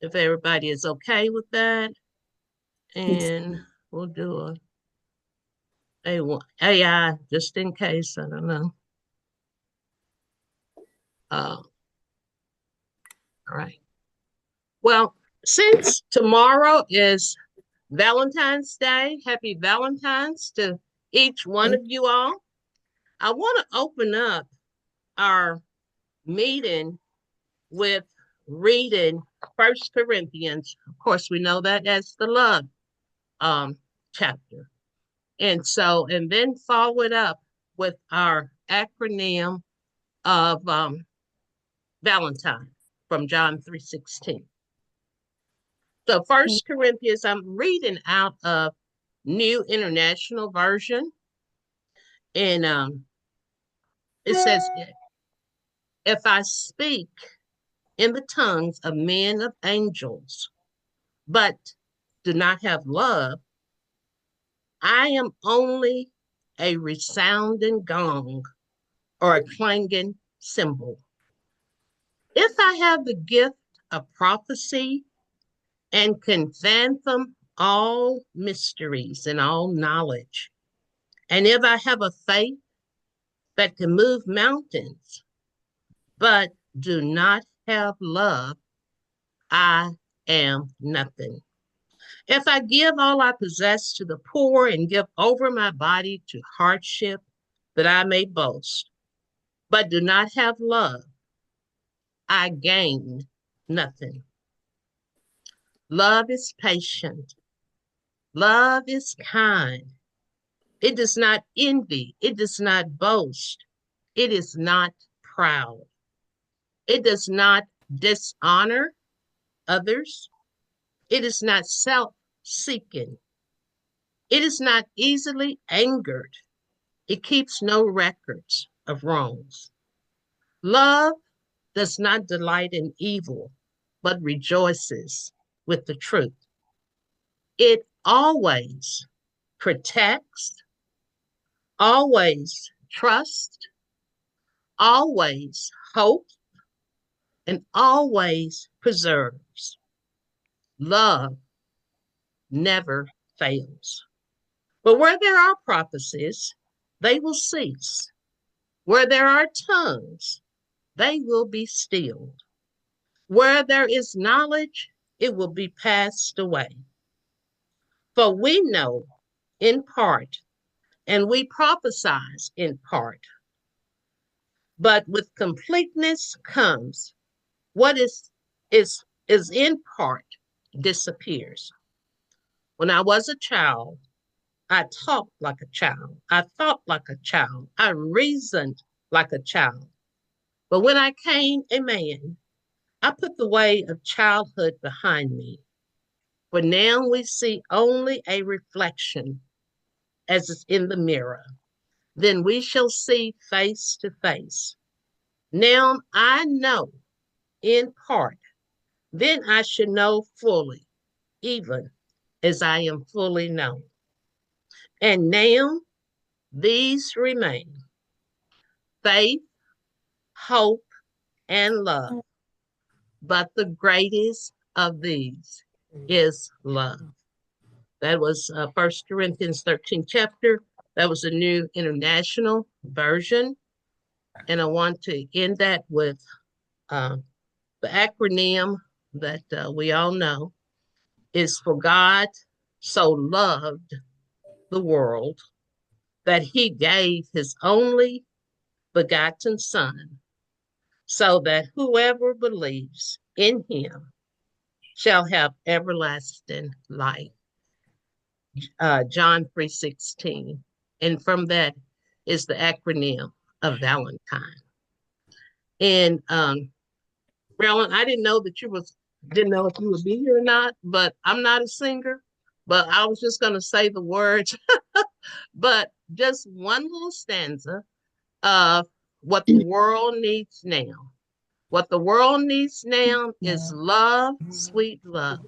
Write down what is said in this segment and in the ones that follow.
if everybody is okay with that. Yes. And we'll do AI just in case. I don't know. Uh, all right. Well, since tomorrow is Valentine's Day, happy Valentine's to each one of you all. I want to open up our meeting with reading First Corinthians. Of course, we know that as the love um, chapter. And then follow it up with our acronym of Valentine from John 3:16. So First Corinthians, I'm reading out of New International Version. And it says, if I speak in the tongues of men of angels, but do not have love, I am only a resounding gong or a clanging cymbal. If I have the gift of prophecy and can fathom all mysteries and all knowledge, and if I have a faith that can move mountains, but do not have love, I am nothing. If I give all I possess to the poor and give over my body to hardship that I may boast, but do not have love, I gain nothing. Love is patient. Love is kind. It does not envy. It does not boast. It is not proud. It does not dishonor others. It is not self seeking. It is not easily angered. It keeps no records of wrongs. Love does not delight in evil, but rejoices with the truth. It always protects, always trusts, always hopes, and always preserves. Love never fails. But where there are prophecies, they will cease. Where there are tongues, they will be stilled. Where there is knowledge, it will be passed away. For we know in part, and we prophesy in part. But with completeness comes what is in part disappears. When I was a child, I talked like a child. I thought like a child. I reasoned like a child. But when I came a man, I put the way of childhood behind me. For now we see only a reflection as is in the mirror. Then we shall see face to face. Now I know in part, then I should know fully, even as I am fully known. And now these remain faith, hope, and love. But the greatest of these is love. That was 1 Corinthians 13 chapter. That was a new international version. And I want to end that with uh, the acronym that we all know is for God so loved the world that he gave his only begotten Son, so that whoever believes in him shall have everlasting life. John 3:16. And from that is the acronym of Valentine. And Marilyn, I didn't know if you would be here or not, but I'm not a singer. But I was just gonna say the words, but just one little stanza of what the world needs now. What the world needs now is love, sweet love.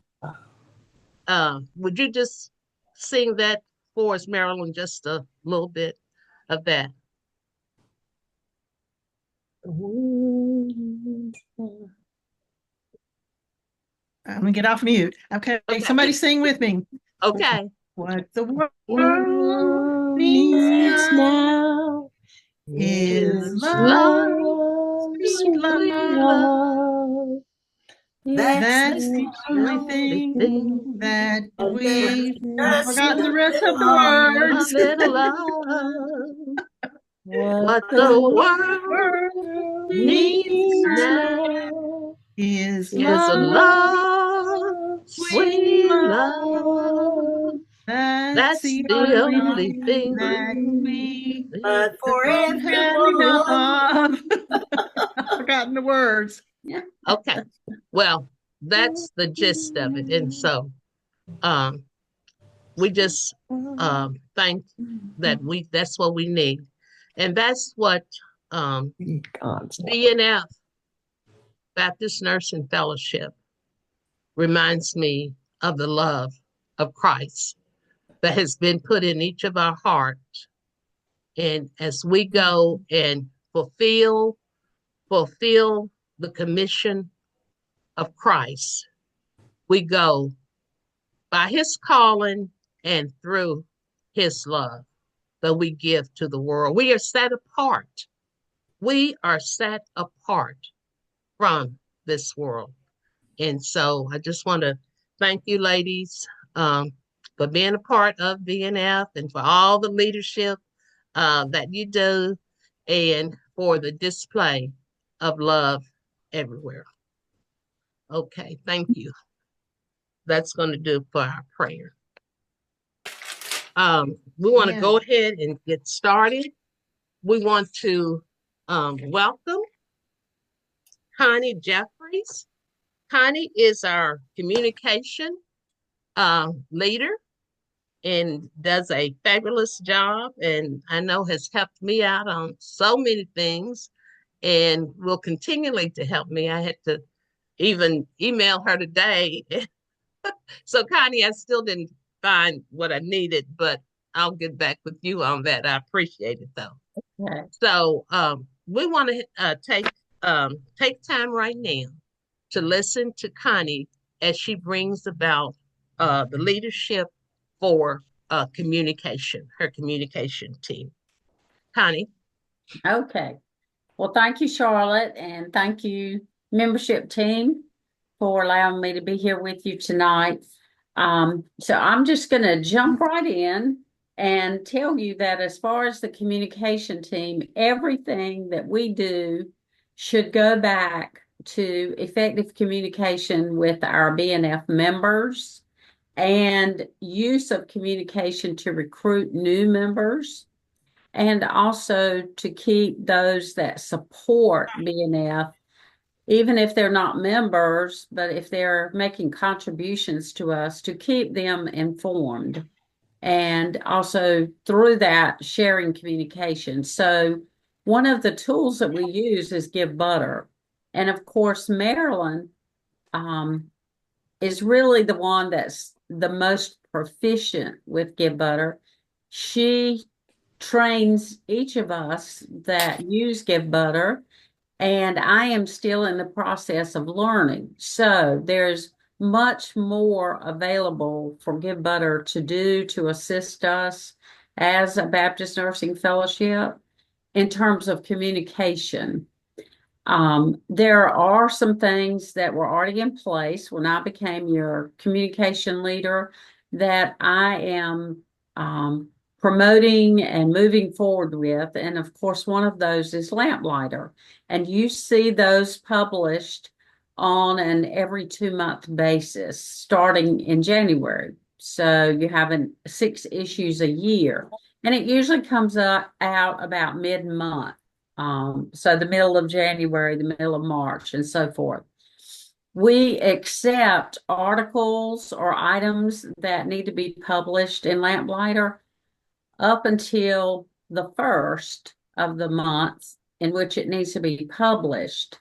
Would you just sing that for us, Marilyn, just a little bit of that? I'm gonna get off mute. Okay, somebody sing with me. Okay. What the world World needs needs now now is is love, love, sweet sweet love. love. That's the That's the The only only thing thing that there's we I've just forgotten the a rest of the a words. little love. What What the the What the world world world needs needs needs now now now is is a is love, love, love, sweet sweet sweet love. love. love. That's That's the the The only only thing only thing that thing we but for don't have everyone. enough of. I've forgotten the words. Yeah. Okay. Well, that's the gist of it. And so um we just think that that's what we need. And that's what um God's love. BNF, Baptist Nursing Fellowship, reminds me of the love of Christ that has been put in each of our hearts. And as we go and fulfill the commission of Christ, we go by his calling and through his love that we give to the world. We are set apart. We are set apart from this world. And so I just want to thank you, ladies, for being a part of BNF and for all the leadership that you do and for the display of love everywhere. Okay, thank you. That's going to do for our prayer. We want to Yeah. go ahead and get started. We want to welcome Connie Jeffries. Connie is our communication leader and does a fabulous job, and I know has helped me out on so many things and will continually to help me. I had to even email her today. So, Connie, I still didn't find what I needed, but I'll get back with you on that. I appreciate it though. Okay. So we want to take time right now to listen to Connie as she brings about the leadership for communication, her communication team. Connie. Okay. Well, thank you, Charlotte, and thank you, membership team, for allowing me to be here with you tonight. So I'm just going to jump right in and tell you that as far as the communication team, everything that we do should go back to effective communication with our BNF members and use of communication to recruit new members and also to keep those that support BNF, even if they're not members, but if they're making contributions to us, to keep them informed. And also through that, sharing communication. So one of the tools that we use is Give Butter. And of course, Marilyn is really the one that's the most proficient with Give Butter. She trains each of us that use Give Butter, and I am still in the process of learning. So there's much more available for Give Butter to do to assist us as a Baptist Nursing Fellowship in terms of communication. There are some things that were already in place when I became your communication leader that I am promoting and moving forward with. And of course, one of those is Lamplighter. And you see those published on an every 2 month basis starting in January. So you have 6 issues a year. And it usually comes out about mid-month. So the middle of January, the middle of March, and so forth. We accept articles or items that need to be published in Lamplighter up until the first of the month in which it needs to be published.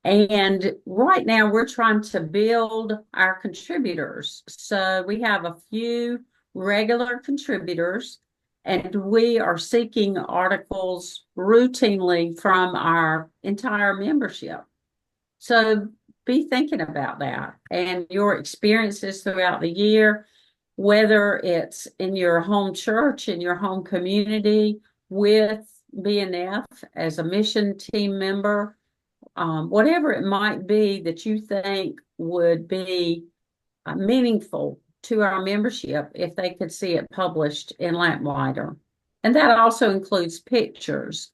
And right now we're trying to build our contributors. So we have a few regular contributors and we are seeking articles routinely from our entire membership. So be thinking about that and your experiences throughout the year, whether it's in your home church, in your home community, with BNF as a mission team member, whatever it might be that you think would be meaningful to our membership if they could see it published in Lamplighter. And that also includes pictures.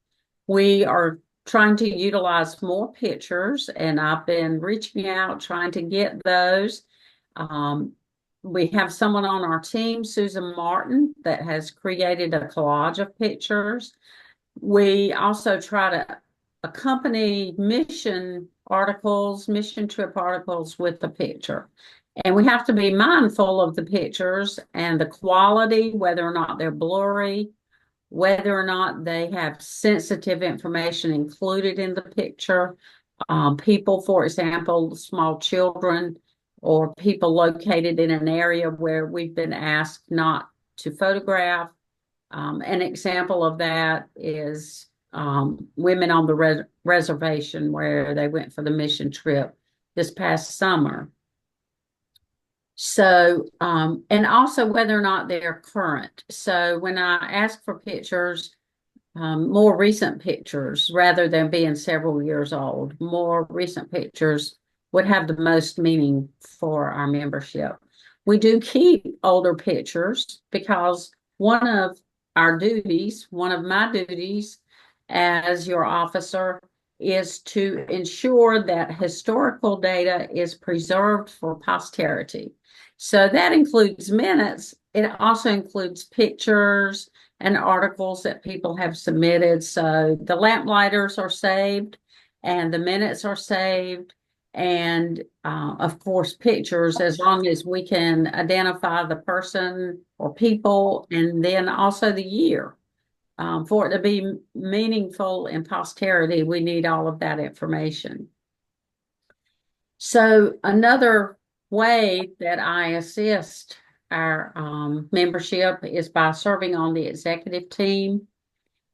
We are trying to utilize more pictures, and I've been reaching out, trying to get those. We have someone on our team, Susan Martin, that has created a collage of pictures. We also try to accompany mission articles, mission trip articles with the picture. And we have to be mindful of the pictures and the quality, whether or not they're blurry, whether or not they have sensitive information included in the picture. People, for example, small children or people located in an area where we've been asked not to photograph. An example of that is women on the reservation where they went for the mission trip this past summer. So, and also whether or not they're current. So when I ask for pictures, more recent pictures rather than being several years old, more recent pictures would have the most meaning for our membership. We do keep older pictures because one of our duties, one of my duties as your officer, is to ensure that historical data is preserved for posterity. So that includes minutes. It also includes pictures and articles that people have submitted. So the lamplighters are saved and the minutes are saved. And of course, pictures, as long as we can identify the person or people, and then also the year. For it to be meaningful in posterity, we need all of that information. So another way that I assist our membership is by serving on the executive team.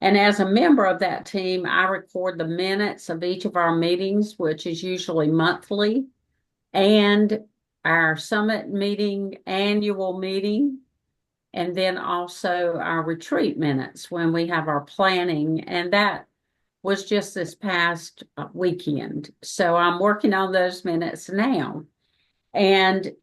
And as a member of that team, I record the minutes of each of our meetings, which is usually monthly, and our summit meeting, annual meeting, and then also our retreat minutes when we have our planning. And that was just this past weekend. So I'm working on those minutes now. And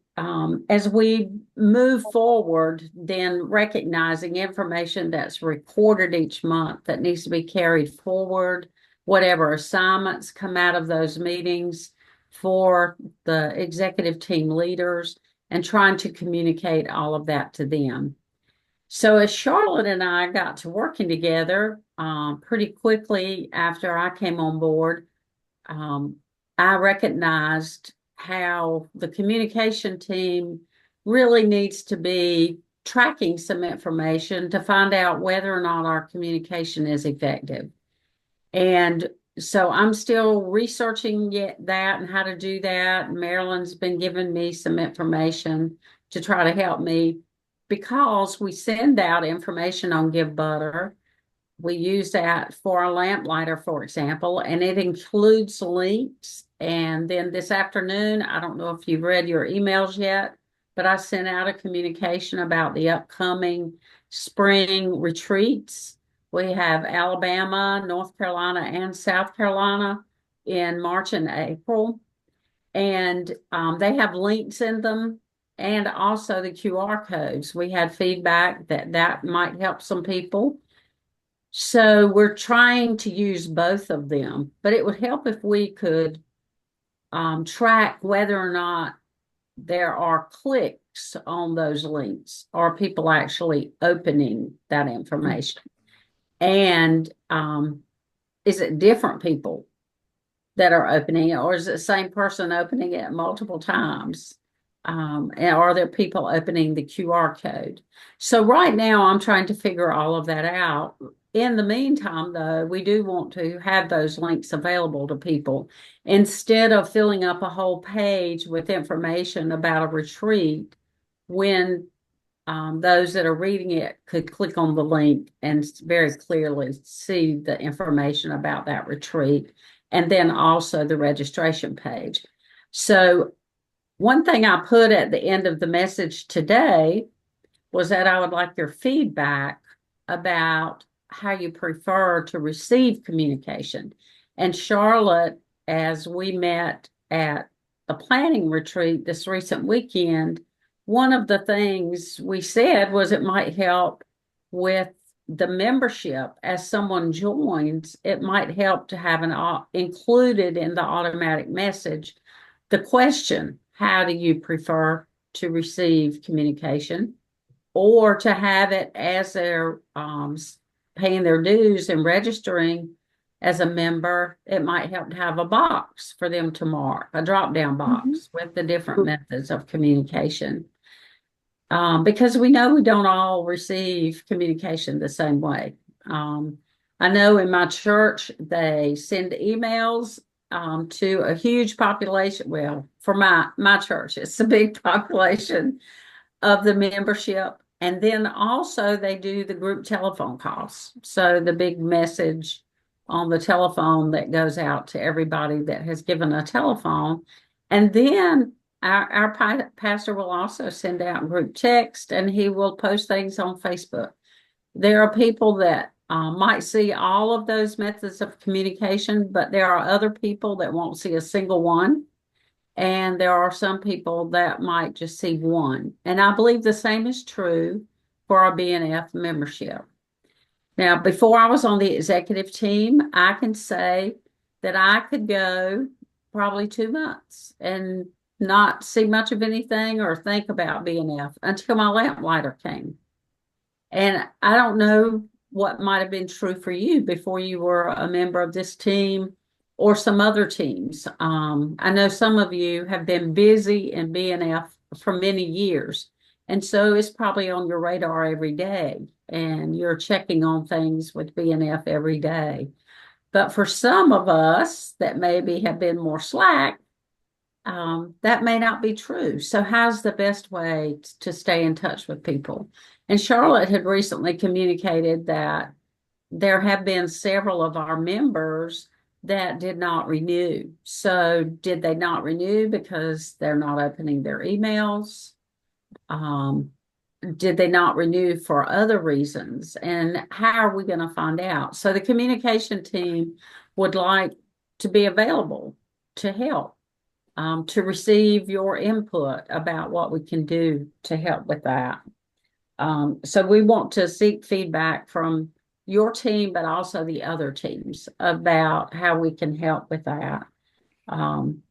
as we move forward, then recognizing information that's recorded each month that needs to be carried forward, whatever assignments come out of those meetings for the executive team leaders, and trying to communicate all of that to them. So as Charlotte and I got to working together pretty quickly after I came on board, I recognized how the communication team really needs to be tracking some information to find out whether or not our communication is effective. And so I'm still researching that and how to do that. Marilyn's been giving me some information to try to help me, because we send out information on Give Butter. We use that for our lamplighter, for example, and it includes links. And then this afternoon, I don't know if you've read your emails yet, but I sent out a communication about the upcoming spring retreats. We have Alabama, North Carolina, and South Carolina in March and April. And they have links in them, and also the QR codes. We had feedback that might help some people. So we're trying to use both of them, but it would help if we could track whether or not there are clicks on those links or people actually opening that information. And is it different people that are opening it, or is it the same person opening it multiple times? And are there people opening the QR code? So right now I'm trying to figure all of that out. In the meantime, though, we do want to have those links available to people instead of filling up a whole page with information about a retreat, when those that are reading it could click on the link and very clearly see the information about that retreat, and then also the registration page. So one thing I put at the end of the message today was that I would like your feedback about how you prefer to receive communication. And Charlotte, as we met at the planning retreat this recent weekend, one of the things we said was it might help with the membership. As someone joins, it might help to have included in the automatic message the question, how do you prefer to receive communication? Or to have it as they're paying their dues and registering as a member, it might help to have a box for them to mark, a drop-down box with the different methods of communication. Because we know we don't all receive communication the same way. I know in my church, they send emails to a huge population. Well, for my church, it's a big population of the membership. And then also they do the group telephone calls. So the big message on the telephone that goes out to everybody that has given a telephone. And then our pastor will also send out group text, and he will post things on Facebook. There are people that might see all of those methods of communication, but there are other people that won't see a single one. And there are some people that might just see one. And I believe the same is true for our BNF membership. Now, before I was on the executive team, I can say that I could go probably 2 months and not see much of anything or think about BNF until my lamplighter came. And I don't know what might have been true for you before you were a member of this team or some other teams. I know some of you have been busy in BNF for many years. And so it's probably on your radar every day, and you're checking on things with BNF every day. But for some of us that maybe have been more slack, that may not be true. So how's the best way to stay in touch with people? And Charlotte had recently communicated that there have been several of our members that did not renew. So did they not renew because they're not opening their emails? Did they not renew for other reasons? And how are we going to find out? So the communication team would like to be available to help, to receive your input about what we can do to help with that. So we want to seek feedback from your team, but also the other teams about how we can help with that. And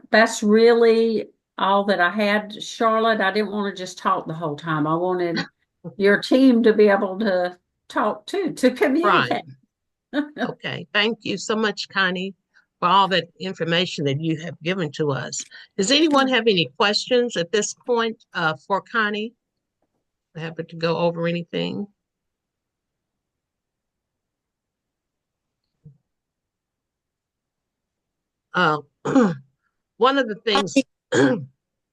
that's really all that I had, Charlotte. I didn't want to just talk the whole time. I wanted your team to be able to talk too, to communicate. Right. Okay. Thank you so much, Connie, for all that information that you have given to us. Does anyone have any questions at this point for Connie? Happy to go over anything. One of the things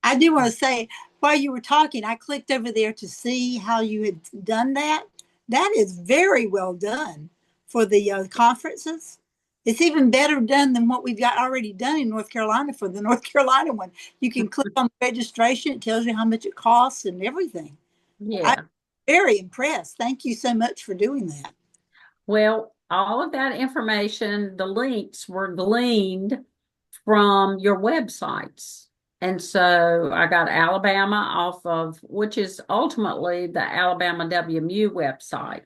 I do want to say, while you were talking, I clicked over there to see how you had done that. That is very well done for the conferences. It's even better done than what we've got already done in North Carolina for the North Carolina one. You can click on the registration. It tells you how much it costs and everything. Yeah. I'm very impressed. Thank you so much for doing that. Well, all of that information, the links were gleaned from your websites. And so I got Alabama off of, which is ultimately the Alabama WMU website.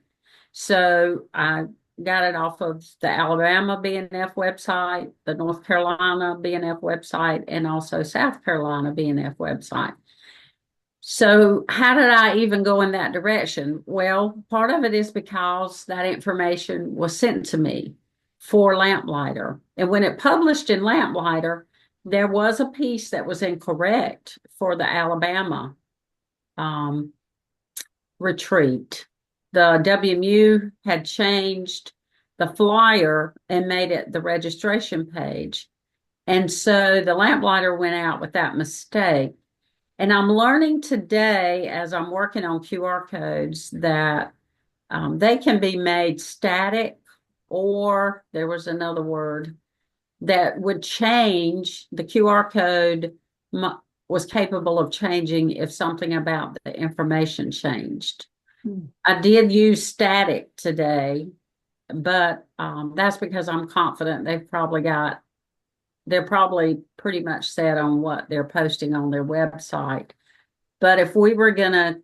So I got it off of the Alabama BNF website, the North Carolina BNF website, and also South Carolina BNF website. So how did I even go in that direction? Well, part of it is because that information was sent to me for Lamplighter. And when it published in Lamplighter, there was a piece that was incorrect for the Alabama retreat. The WMU had changed the flyer and made it the registration page. And so the Lamplighter went out with that mistake. And I'm learning today, as I'm working on QR codes, that they can be made static, or there was another word. that would change the QR code was capable of changing if something about the information changed. I did use static today, but that's because I'm confident they're probably pretty much set on what they're posting on their website. But if we were going to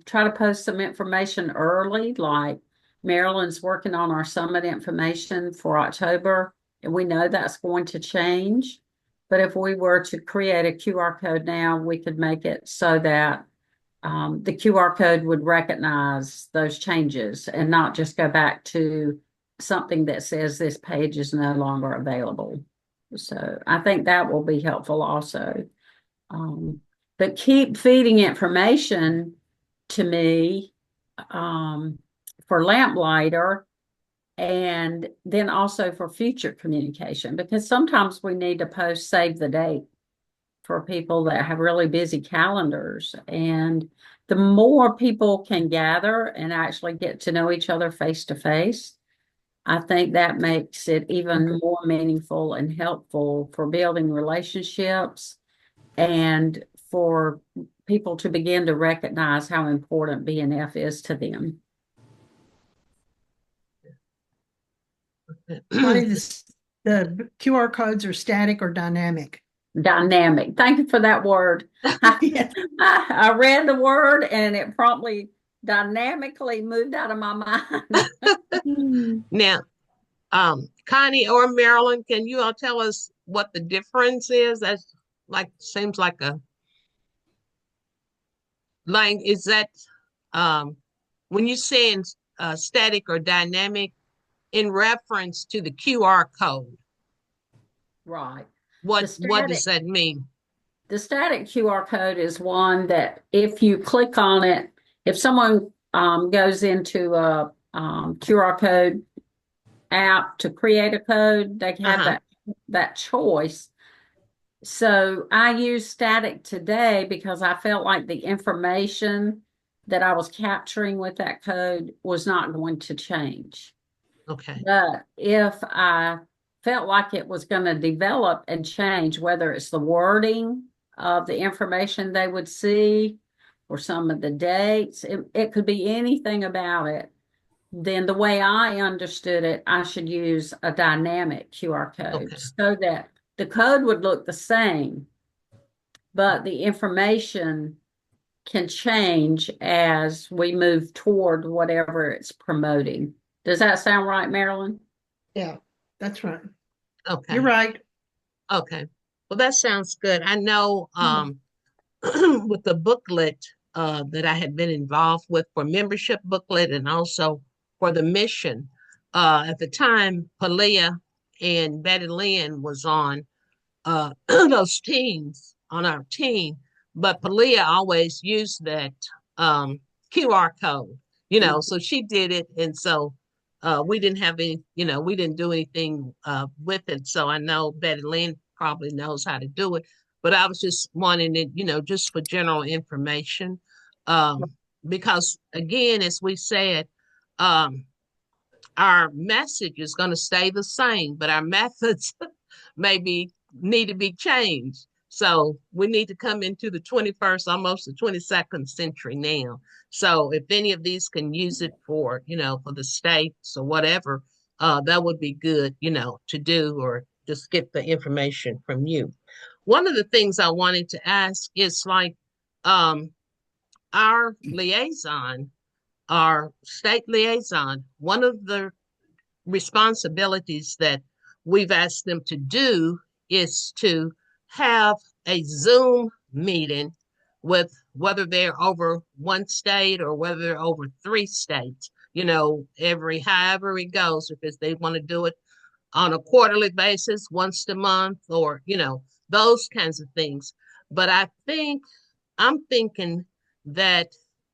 try to post some information early, like Maryland's working on our summit information for October, and we know that's going to change. But if we were to create a QR code now, we could make it so that the QR code would recognize those changes and not just go back to something that says this page is no longer available. So I think that will be helpful also. But keep feeding information to me for Lamplighter, and then also for future communication, because sometimes we need to post save the date for people that have really busy calendars. And the more people can gather and actually get to know each other face to face, I think that makes it even more meaningful and helpful for building relationships and for people to begin to recognize how important BNF is to them. Connie, the QR codes are static or dynamic? Dynamic. Thank you for that word. Yes. I read the word and it promptly dynamically moved out of my mind. Now, Connie or Marilyn, can you all tell us what the difference is? That's seems like a line. Is that when you're saying static or dynamic in reference to the QR code? Right. What does that mean? The static QR code is one that if you click on it, if someone goes into a QR code app to create a code, they can have that choice. So I used static today because I felt like the information that I was capturing with that code was not going to change. Okay. But if I felt like it was going to develop and change, whether it's the wording of the information they would see or some of the dates, it could be anything about it, then the way I understood it, I should use a dynamic QR code so that the code would look the same, but the information can change as we move toward whatever it's promoting. Does that sound right, Marilyn? Yeah, that's right. Okay. You're right. Okay. Well, that sounds good. I know with the booklet that I had been involved with for membership booklet and also for the mission, at the time, Palia and Betty Lynn was on those teams on our team, but Palia always used that QR code, so she did it. And so we didn't have any, we didn't do anything with it. So I know Betty Lynn probably knows how to do it, but I was just wanting it, just for general information. Because again, as we said, our message is going to stay the same, but our methods maybe need to be changed. So we need to come into the 21st, almost the 22nd century now. So if any of these can use it for, for the states or whatever, that would be good, to do, or just get the information from you. One of the things I wanted to ask is our liaison, our state liaison, one of the responsibilities that we've asked them to do is to have a Zoom meeting with, whether they're over one state or whether they're over 3 states, however it goes, if they want to do it on a quarterly basis, once a month, or, those kinds of things. But I'm thinking that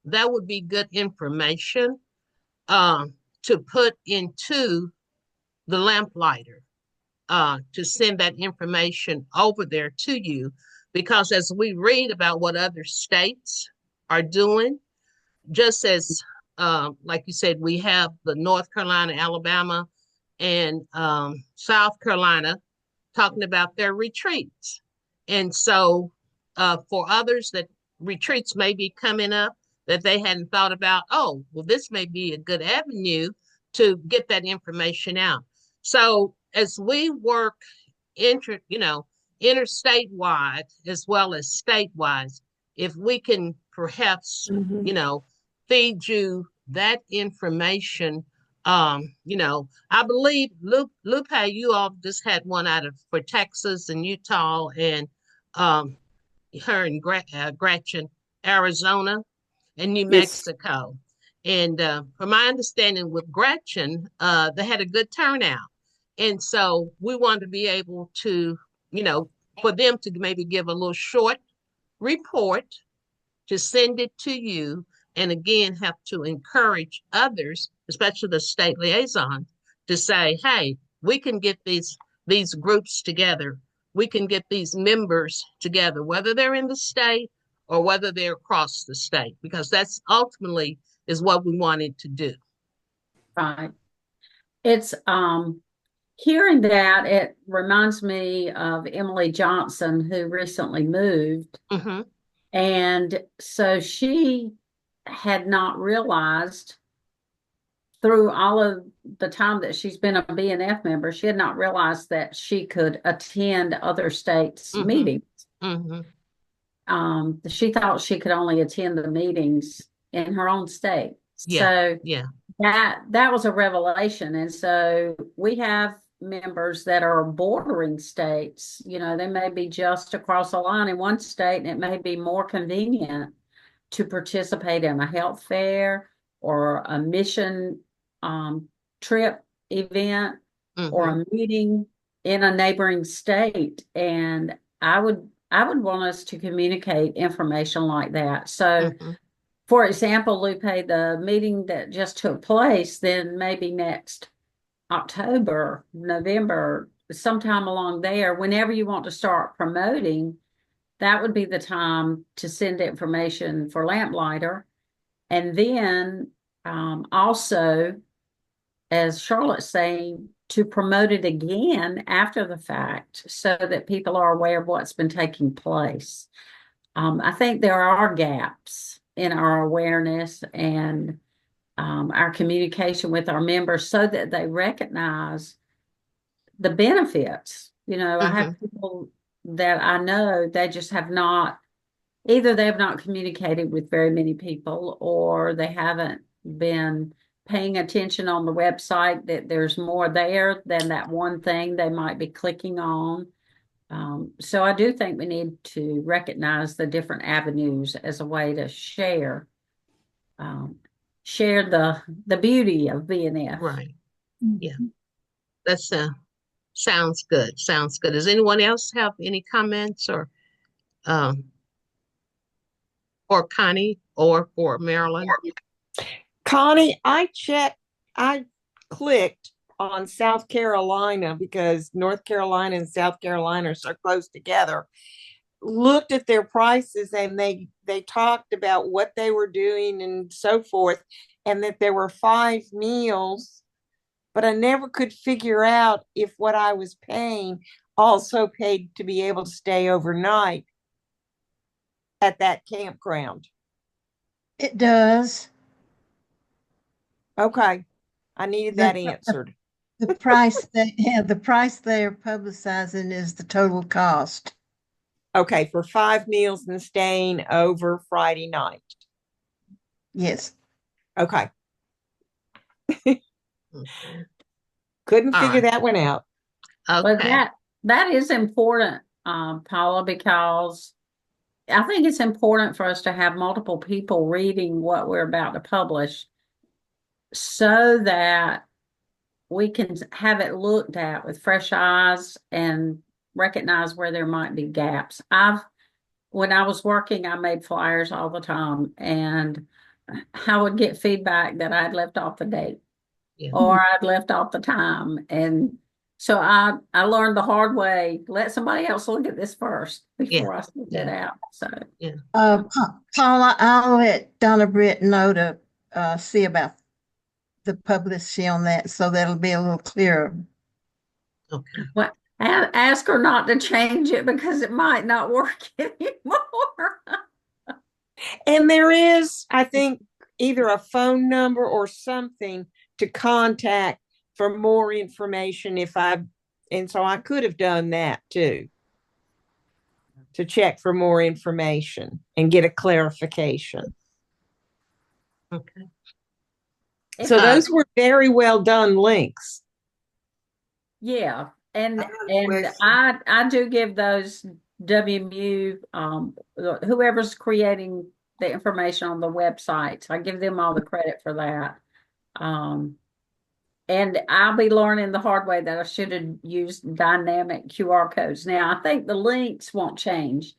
that would be good information to put into the lamplighter, to send that information over there to you, because as we read about what other states are doing, just as like you said, we have the North Carolina, Alabama, and South Carolina talking about their retreats. And so for others that retreats may be coming up that they hadn't thought about, oh, well, this may be a good avenue to get that information out. So as we work interstate wide as well as statewide, if we can perhaps, feed you that information. I believe Lupe, you all just had one out of for Texas and Utah and her and Gretchen, Arizona and New Yes. Mexico. And from my understanding with Gretchen, they had a good turnout. And so we want to be able to, for them to maybe give a little short report to send it to you. And again, have to encourage others, especially the state liaison, to say, hey, we can get these groups together. We can get these members together, whether they're in the state or whether they're across the state, because that's ultimately is what we wanted to do. Right. It's hearing that, it reminds me of Emily Johnson, who recently moved. Mm-hmm. And so she had not realized through all of the time that she's been a BNF member, she had not realized that she could attend other states' Mm-hmm. meetings. Mm-hmm. She thought she could only attend the meetings in her own state. Yeah. So yeah. that was a revelation. And so we have members that are bordering states. They may be just across the line in one state, and it may be more convenient to participate in a health fair or a mission trip event or a meeting in a neighboring state. And I would want us to communicate information like that. So for example, Lupe, the meeting that just took place, then maybe next October, November, sometime along there, whenever you want to start promoting, that would be the time to send information for Lamplighter. And then also, as Charlotte's saying, to promote it again after the fact so that people are aware of what's been taking place. I think there are gaps in our awareness and our communication with our members so that they recognize the benefits. I have people that I know, they just have not, either they have not communicated with very many people or they haven't been paying attention on the website that there's more there than that one thing they might be clicking on. So I do think we need to recognize the different avenues as a way to share the beauty of BNF. Right. Yeah. That's sounds good. Sounds good. Does anyone else have any comments or for Connie or for Marilyn? Connie, I clicked on South Carolina because North Carolina and South Carolina are so close together. Looked at their prices and they talked about what they were doing and so forth, and that there were 5 meals, but I never could figure out if what I was paying also paid to be able to stay overnight at that campground. It does. Okay. I needed that answered. The price the price they're publicizing is the total cost. Okay, for 5 meals and staying over Friday night. Yes. Okay. Couldn't figure that one out. But Okay. that is important, Paula, because I think it's important for us to have multiple people reading what we're about to publish so that we can have it looked at with fresh eyes and recognize where there might be gaps. When I was working, I made flyers all the time, and I would get feedback that I'd left off the date or I'd left off the time. And so I learned the hard way, let somebody else look at this first before I send it out. So Paula, I'll let Donna Britt know to see about the publicity on that, so that'll be a little clearer. Okay. Well, ask her not to change it because it might not work anymore. And there is, I think, either a phone number or something to contact for more information and so I could have done that too, to check for more information and get a clarification. Okay. So those were very well done links. Yeah, I and have a question. I do give those WMU whoever's creating the information on the websites, I give them all the credit for that. And I'll be learning the hard way that I should have used dynamic QR codes. Now I think the links won't change,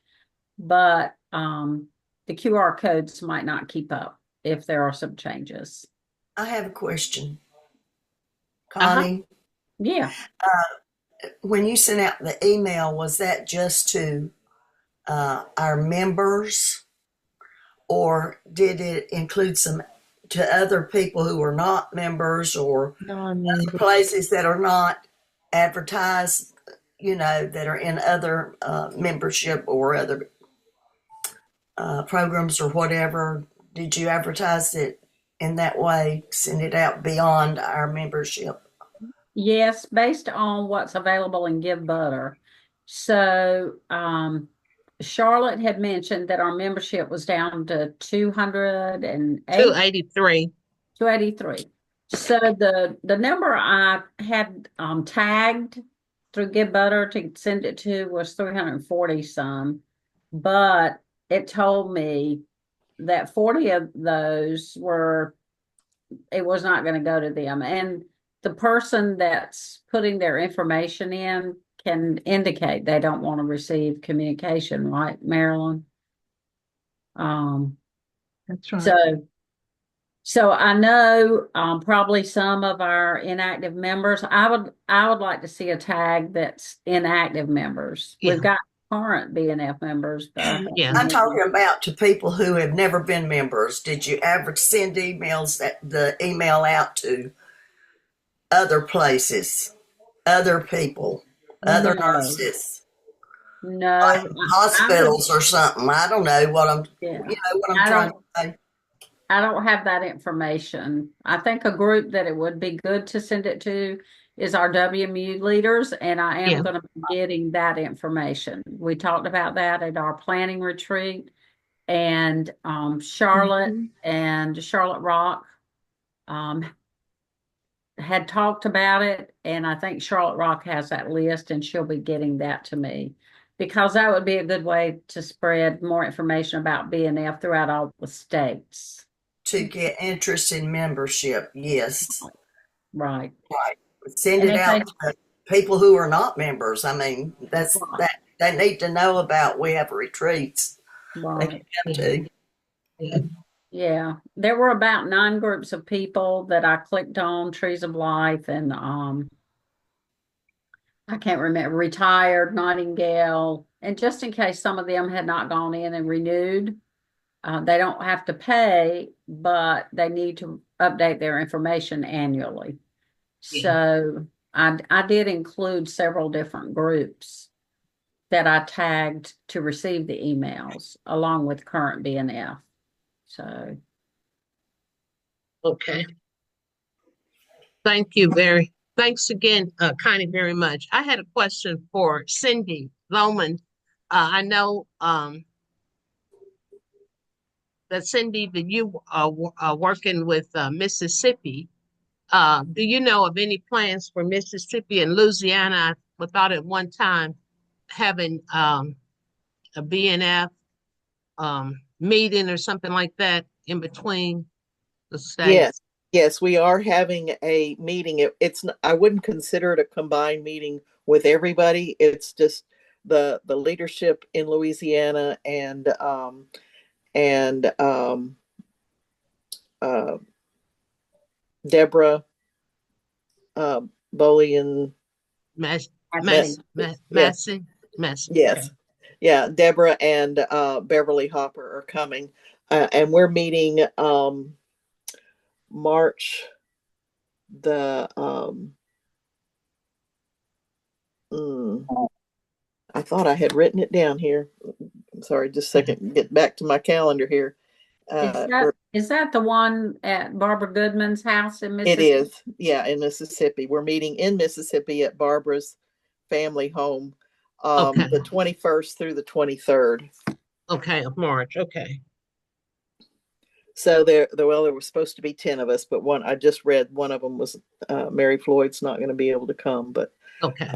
but the QR codes might not keep up if there are some changes. I have a question. Uh-huh. Connie, Yeah. when you sent out the email, was that just to our members, or did it include some to other people who are not members or places that are not advertised, that are in other membership or other programs or whatever? Did you advertise it in that way, send it out beyond our membership? Yes, based on what's available in Give Butter. So Charlotte had mentioned that our membership was down to 208, 283. 283. So the number I had tagged through Give Butter to send it to was 340 some, but it told me that 40 of those it was not going to go to them. And the person that's putting their information in can indicate they don't want to receive communication, right, Marilyn? That's right. So I know probably some of our inactive members. I would like to see a tag that's inactive members. Yeah. We've got current BNF members, but Yeah. I'm talking about to people who have never been members. Did you ever send the email out to other places, other people, other No. nurses, No, like hospitals or something? I don't know what I'm, yeah. what I'm trying to say. I don't have that information. I think a group that it would be good to send it to is our WMU leaders, and I am Yeah. going to be getting that information. We talked about that at our planning retreat, and Charlotte and Charlotte Rock had talked about it, and I think Charlotte Rock has that list, and she'll be getting that to me because that would be a good way to spread more information about BNF throughout all the states. To get interest in membership, yes. Right. Send And it if out to people who are not members. I mean, that's Right. that they need to know about. We have retreats. They Right. can come to. Yeah. There were about 9 groups of people that I clicked on, Trees of Life, and I can't remember, Retired, Nightingale. And just in case some of them had not gone in and renewed, they don't have to pay, but they need to update their information annually. Yeah. So I did include several different groups that I tagged to receive the emails along with current BNF. So Okay. Thanks again, Connie, very much. I had a question for Cindy Lohman. I know that Cindy, that you are working with Mississippi. Do you know of any plans for Mississippi and Louisiana? I thought at one time having a BNF meeting or something like that in between the states. Yes, we are having a meeting. I wouldn't consider it a combined meeting with everybody. It's just the leadership in Louisiana and Deborah Bowley and Massey. Yes. Okay. Yeah, Deborah and Beverly Hopper are coming, and we're meeting March the I thought I had written it down here. I'm sorry, just a second. Get back to my calendar here. Is that the one at Barbara Goodman's house in It Mississippi? is, yeah, in Mississippi. We're meeting in Mississippi at Barbara's family home, Okay. the 21st through the 23rd. Okay, of March. Okay. So there were supposed to be 10 of us, but I just read one of them was Mary Floyd's not going to be able to come, Okay.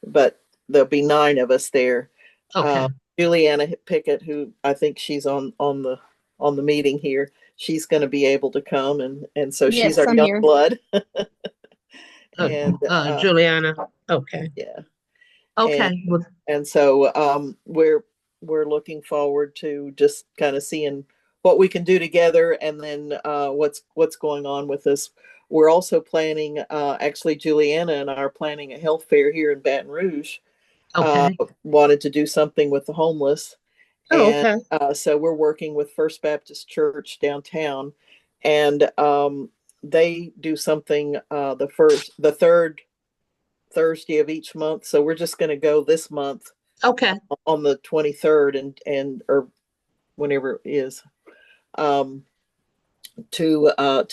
but there'll be 9 of us there. Okay. Juliana Pickett, who I think she's on the meeting here, she's going to be able to come, and so she's Yes, our I'm young here. blood. And Juliana. Okay. yeah, Okay. Well, and so we're looking forward to just kind of seeing what we can do together, and then what's going on with us. We're also planning, actually, Juliana and I are planning a health fair here in Baton Rouge. okay. Wanted to do something with the homeless, Oh, and okay. so we're working with First Baptist Church downtown, and they do something the third Thursday of each month. So we're just going to go this month Okay. on the 23rd and or whenever it is, um, to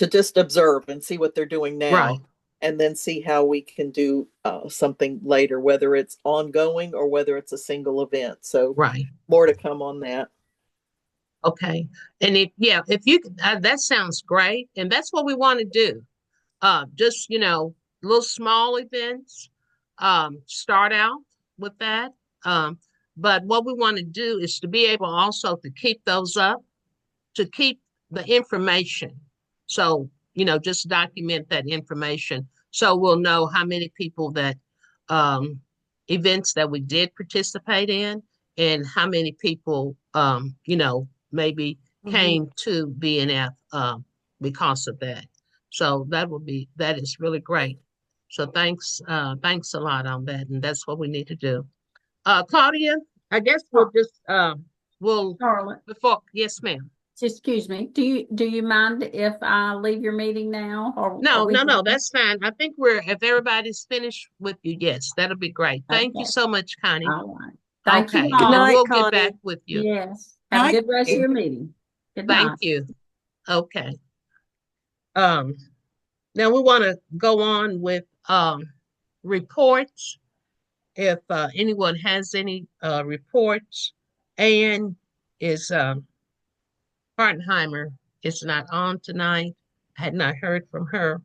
just observe and see what they're doing now, Right. and then see how we can do something later, whether it's ongoing or whether it's a single event. So Right. more to come on that. Okay. And if you that sounds great. And that's what we want to do. Just, little small events, start out with that. But what we want to do is to be able also to keep those up, to keep the information. So, just document that information so we'll know how many people that events that we did participate in and how many people, maybe came to BNF because of that. So that is really great. So thanks a lot on that. And that's what we need to do. Claudia, I guess we'll just, Charlotte, yes, ma'am. excuse me. Do you mind if I leave your meeting now, or are No, we no, no, done? that's fine. I think if everybody's finished with you, yes, that'll be great. Thank you Okay. so much, Connie. All right. Thank you Okay, Good and all. night, we'll get back Connie. with you. Yes. Have a Night. good rest of your meeting. Good Thank night. you. Okay. Um, Now we want to go on with reports. If anyone has any reports, and is Hartenheimer is not on tonight. I had not heard from her.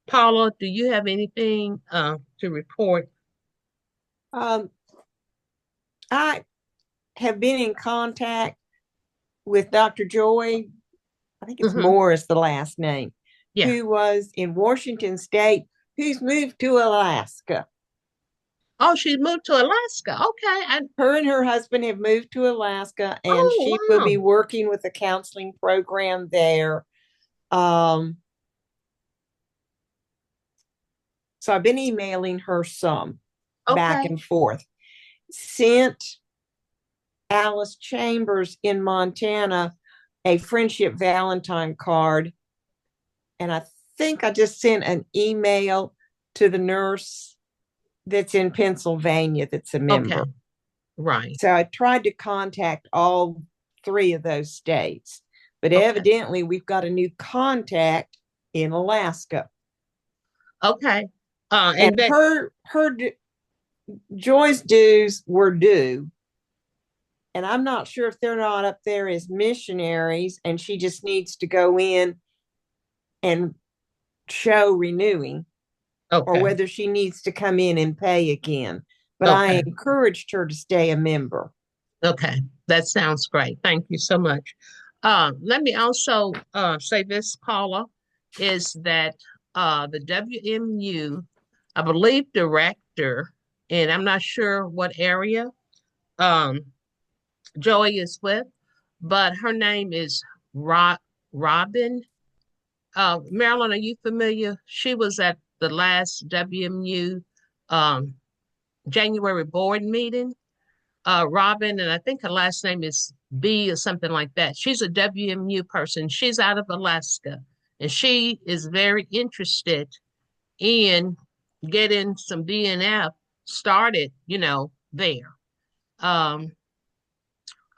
Paula, do you have anything to report? Um, I have been in contact with Dr. Joy. I think it's Mm-hmm. Moore is the last name, Yeah. who was in Washington State, who's moved to Alaska. Oh, she moved to Alaska. Okay. Her and her husband have moved to Alaska, and Oh, she will wow. be working with a counseling program there. So I've been emailing her some back Okay. and forth. Sent Alice Chambers in Montana a friendship Valentine card. And I think I just sent an email to the nurse that's in Pennsylvania that's a member. Okay. Right. So I tried to contact all 3 of those states, but Okay. evidently we've got a new contact in Alaska. Okay. And her Joy's dues were due. And I'm not sure if they're not up there as missionaries and she just needs to go in and show renewing, or Okay. whether she needs to come in and pay again. But I Okay. encouraged her to stay a member. Okay. That sounds great. Thank you so much. Let me also say this, Paula, is that the WMU, I believe, director, and I'm not sure what area Joey is with, but her name is Robin. Marilyn, are you familiar? She was at the last WMU um, January board meeting. Robin, and I think her last name is B or something like that. She's a WMU person. She's out of Alaska, and she is very interested in getting some BNF started, there. Um,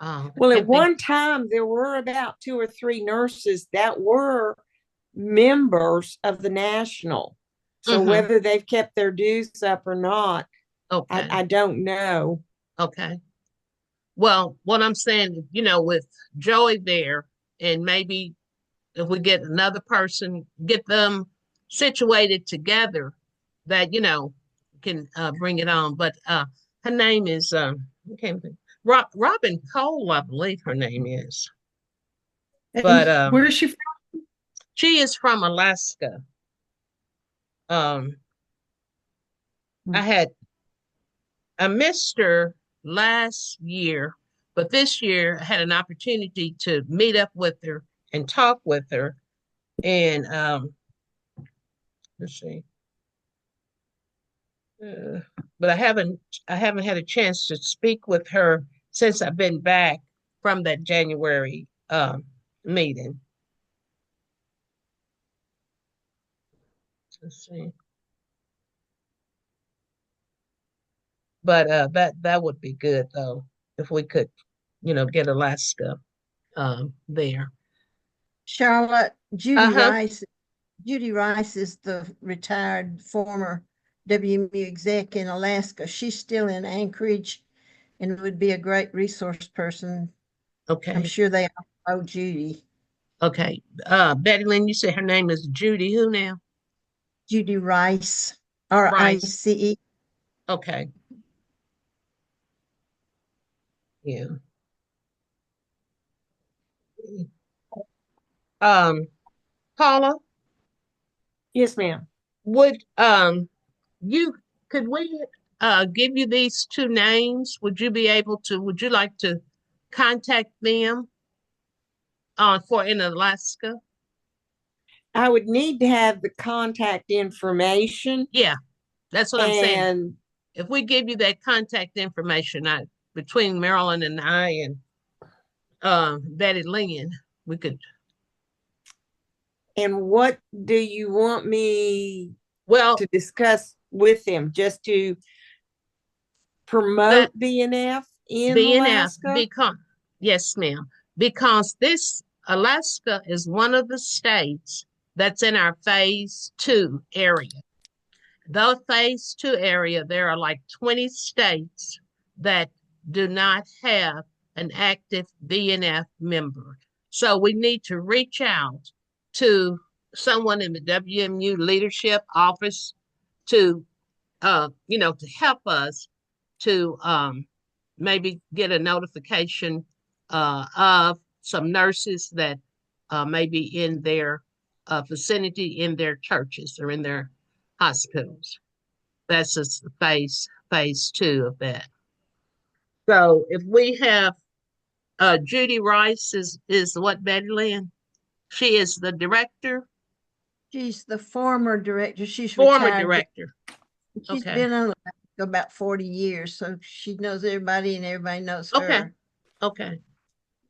I Well, at can't think. one time, there were about 2 or 3 nurses that were members of the national. So Mm-hmm. whether they've kept their dues up or not, Okay. I don't know. Okay. Well, what I'm saying, with Joey there, and maybe if we get another person, get them situated together, that can bring it on. But her name is I can't think. Robin Cole, I believe her name is. But And where is she from? she is from Alaska. Um, I had I missed her last year, but this year I had an opportunity to meet up with her and talk with her. And let's see, uh, but I haven't had a chance to speak with her since I've been back from that January meeting. Let's see, but that would be good though if we could, get Alaska there. Charlotte, Uh-huh. Judy Rice is the retired former WMU exec in Alaska. She's still in Anchorage and would be a great resource person. I'm Okay. sure they all know Judy. Okay. Betty Lynn, you said her name is Judy who now? Judy Rice, Rice. Rice. Okay. Yeah. Um, Paula, Yes, ma'am. would you could we give you these two names? Would you like to contact them for in Alaska? I would need to have the contact information Yeah, that's what I'm saying. and If we give you that contact information, between Marilyn and I and Betty Lynn, we could. what do you want me Well, to discuss with them? Just to that promote BNF in BNF Alaska? because yes, ma'am, because this Alaska is one of the states that's in our phase 2 area. The phase 2 area, there are like 20 states that do not have an active BNF member. So we need to reach out to someone in the WMU leadership office to to help us to maybe get a notification of some nurses that may be in their vicinity, in their churches or in their hospitals. That's just phase 2 of that. So if we have Judy Rice is what, Betty Lynn? She is the director, She's the former director. She's former retired, but director. she's Okay. been on about 40 years, so she knows everybody and everybody knows Okay. her. Okay.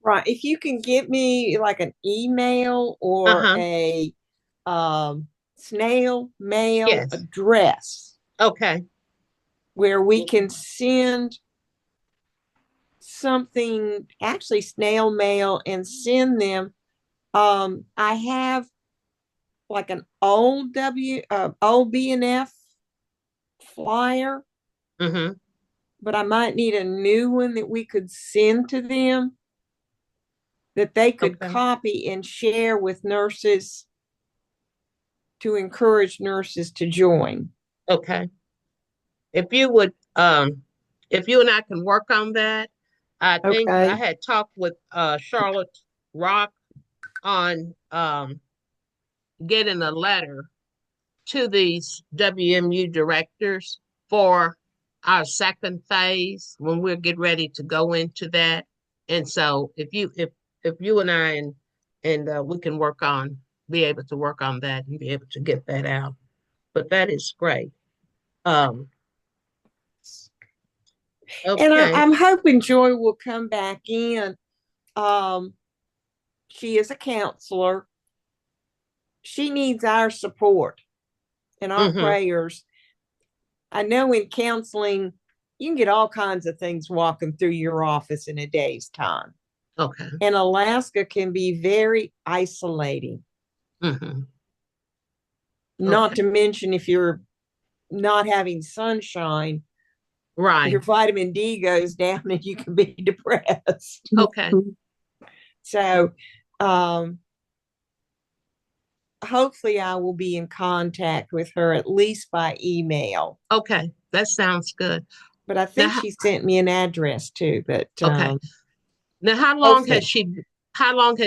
Right. If you can give me like an email or Uh-huh. a snail mail Yes. address Okay. where we can send something, actually snail mail, and send them. I have like an old BNF flyer, Mm-hmm. but I might need a new one that we could send to them that they could Okay. copy and share with nurses to encourage nurses to join. Okay. If you would, if you and I can work on that, I think I Okay. had talked with Charlotte Rock on getting a letter to these WMU directors for our second phase when we'll get ready to go into that. And so if you and I and we can be able to work on that and be able to get that out. But that is great. Um, And okay. I'm hoping Joy will come back in. Um, she is a counselor. She needs our support. and our prayers. I know in counseling, you can get all kinds of things walking through your office in a day's time. Okay. And Alaska can be very isolating. Not to mention if you're not having sunshine, right, your vitamin D goes down and you can be depressed. Okay. So, hopefully I will be in contact with her at least by email. Okay, that sounds good. But I think she sent me an address too. But okay. Now, how long has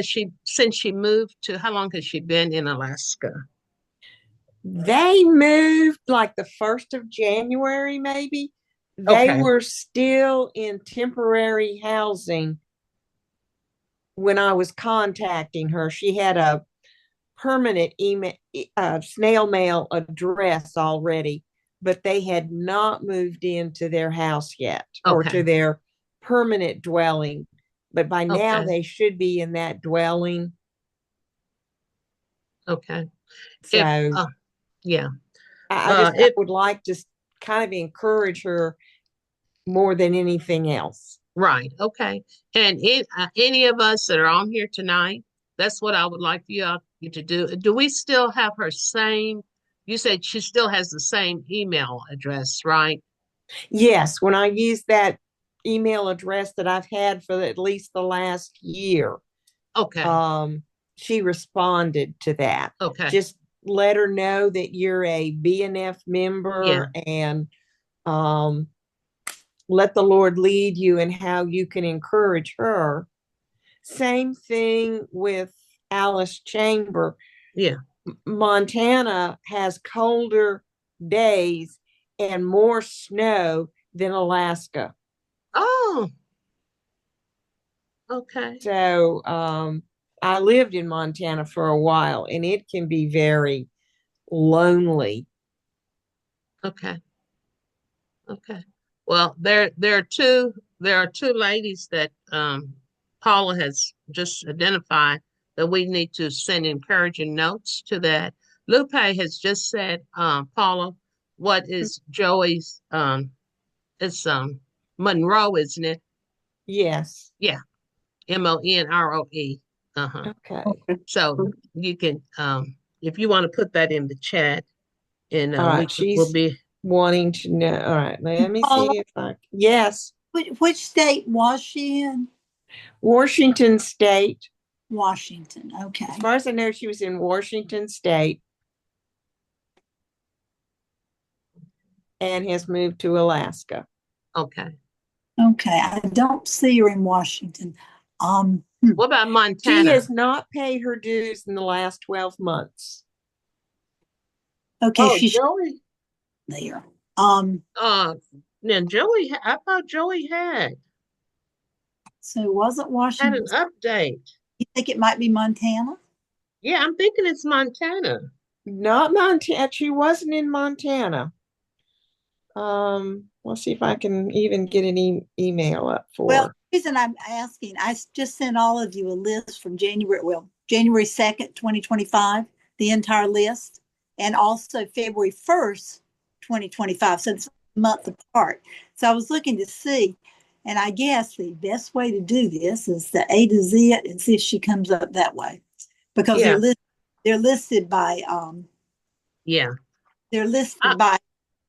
she since she moved to? How long has she been in Alaska? They moved like the 1st of January, maybe. They were still in temporary housing when I was contacting her. She had a permanent email, snail mail address already, but they had not moved into their house yet or to their permanent dwelling. But by now they should be in that dwelling. Okay. So, yeah. I would like to kind of encourage her more than anything else. Right. Okay. And any of us that are on here tonight, that's what I would like you to do. Do we still have her same? You said she still has the same email address, right? Yes. When I use that email address that I've had for at least the last year, she responded to that. Okay. Just let her know that you're a BNF member and let the Lord lead you in how you can encourage her. Same thing with Alice Chamber. Yeah. Montana has colder days and more snow than Alaska. Oh. Okay. So I lived in Montana for a while and it can be very lonely. Okay. Okay. Well, there are two ladies that Paula has just identified that we need to send encouraging notes to. That Lupe has just said, Paula, what is Joey's it's Monroe, isn't it? Yes. Yeah. Monroe. Okay. So you can if you want to put that in the chat, and all right, we'll be wanting to know. All right, let me see if I. Yes. Which state was she in? Washington State. Washington. Okay. As far as I know, she was in Washington State and has moved to Alaska. Okay. Okay. I don't see her in Washington. What about Montana? She has not paid her dues in the last 12 months. Okay, she's Joey there. Now Joey, I thought Joey had. So wasn't Washington had an update? You think it might be Montana? Yeah, I'm thinking it's Montana. Not Montana. She wasn't in Montana. Let's see if I can even get an email up for. Well, the reason I'm asking, I just sent all of you a list from January 2nd, 2025, the entire list, and also February 1st, 2025. So it's a month apart. So I was looking to see, and I guess the best way to do this is to A to Z it and see if she comes up that way, because they're listed by they're listed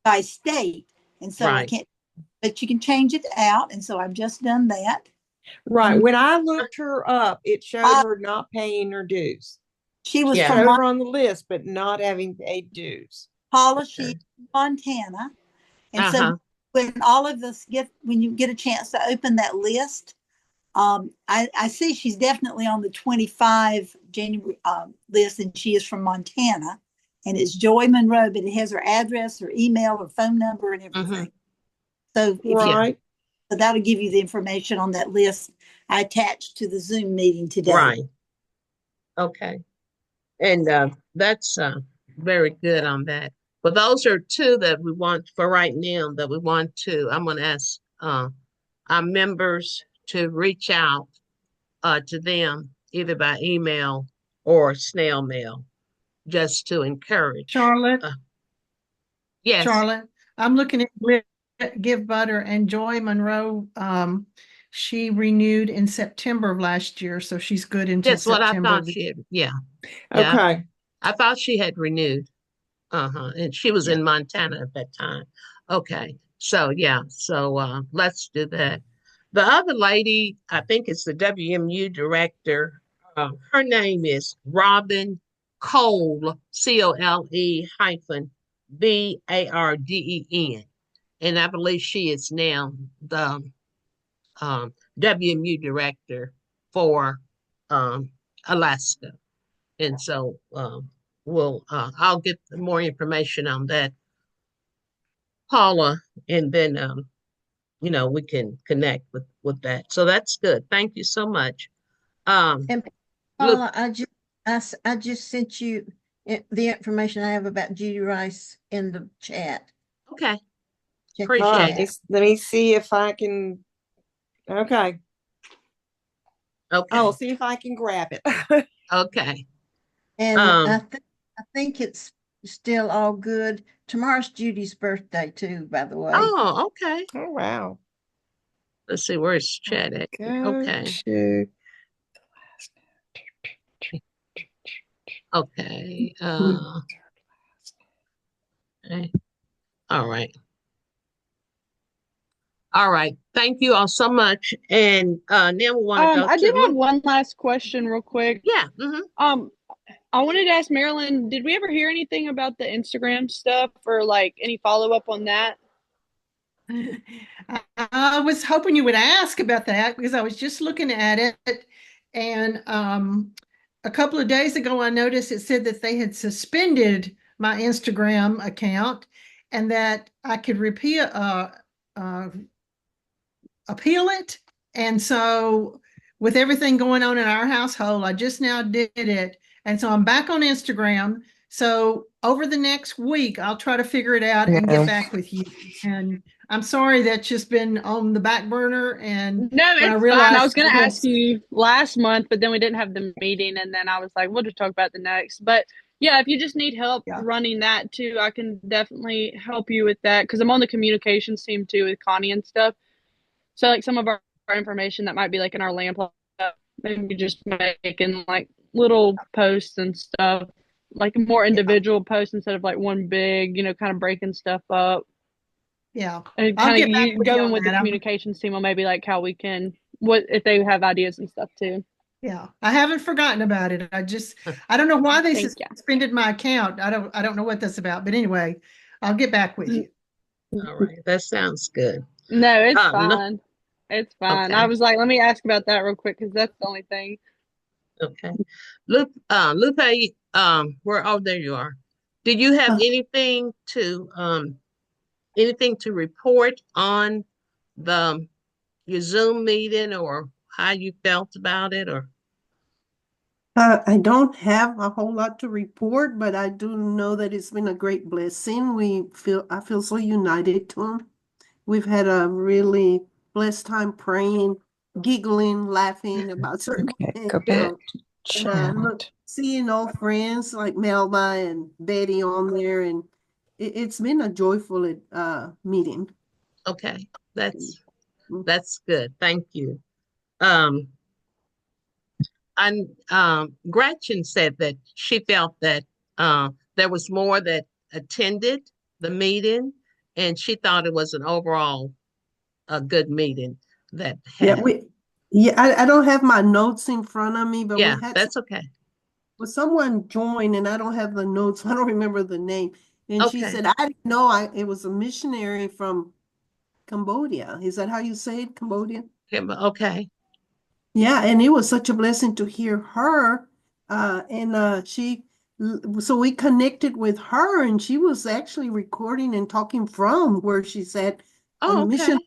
by state, and so I can't. But you can change it out, and so I've just done that. Right. When I looked her up, it showed her not paying her dues. She was from her on the list, but not having paid dues. Paula, she's Montana, and so when all of us when you get a chance to open that list, I see she's definitely on the 25 January list, and she is from Montana, and it's Joy Monroe, but it has her address, her email, her phone number, and everything. So so that'll give you the information on that list I attached to the Zoom meeting today. Right. Okay. And that's very good on that. But those are two that we want for right now that we want to. I'm going to ask our members to reach out to them either by email or snail mail, just to encourage. Charlotte, Yes. Charlotte, I'm looking at Give Butter, and Joy Monroe, she renewed in September of last year, so she's good until That's what I September thought of the she had. Yeah. Yeah. Okay. I thought she had renewed. And she was Yeah. in Montana at that time. Okay. So yeah. So let's do that. The other lady, I think it's the WMU director. Her name is Robin Cole, Cole hyphen Barden. And I believe she is now the WMU director for Alaska. And so I'll get more information on that, Paula, and then we can connect with that. So that's good. Thank you so much. And Look, Paula, I just sent you the information I have about Judy Rice in the chat. okay, Check the All right. appreciate it. chat. Let me see if I can. Okay. I Okay, will see if I can grab it. okay. And Um, I think it's still all good. Tomorrow's Judy's birthday too, by the way. oh, okay. Oh, wow. Let's see, where's chat at? Go Okay, to. okay. Okay. All right. All right. Thank you all so much. And now we want to go I to did have Luke. one last question real quick. Yeah. Um, I wanted to ask Marilyn, did we ever hear anything about the Instagram stuff or like any follow up on that? I was hoping you would ask about that because I was just looking at it, and a couple of days ago I noticed it said that they had suspended my Instagram account and that I could appeal it. And so with everything going on in our household, I just now did it. And so I'm back on Instagram. So over the next week, I'll try to figure it out and get back with you. And I'm sorry that's just been on the back burner. And No, when I it's fine. I realized was going to ask you last month, but then we didn't have the meeting. And then I was like, we'll just talk about the next. But yeah, if you just need help running that too, I can definitely help you with that because I'm on the communications team too with Connie and stuff. So like some of our information that might be like in our land plan, maybe just making like little posts and stuff, like more individual posts instead of like one big, kind of breaking stuff up. Yeah. And I'll kind get of back you with you going on with the that. communications team on maybe like how we can, what if they have ideas and stuff too. Yeah, I haven't forgotten about it. I don't know why they Thank you. suspended my account. I don't know what that's about, but anyway, I'll get back with you. All right. That sounds good. No, it's No, fine. It's fine. I okay. was like, let me ask about that real quick because that's the only thing. Okay. Lupe, there you are. Did you have anything to report on the your Zoom meeting or how you felt about it or I don't have a whole lot to report, but I do know that it's been a great blessing. I feel so united to him. We've had a really blessed time praying, giggling, laughing about certain things. Go back to chat. Look, seeing old friends like Melba and Betty on there, and it's been a joyful meeting. okay. That's good. Thank you. Um and Gretchen said that she felt that there was more that attended the meeting and she thought it was an overall a good meeting that Yeah, had. I don't have my notes in front of me, but we Yeah, had that's okay. someone joined, and I don't have the notes. I don't remember the name. And she Okay. said, I didn't know it was a missionary from Cambodia. Is that how you say it, Cambodia? Okay. Yeah, and it was such a blessing to hear her. So we connected with her, and she was actually recording and talking from where she's at on Oh, a okay. mission.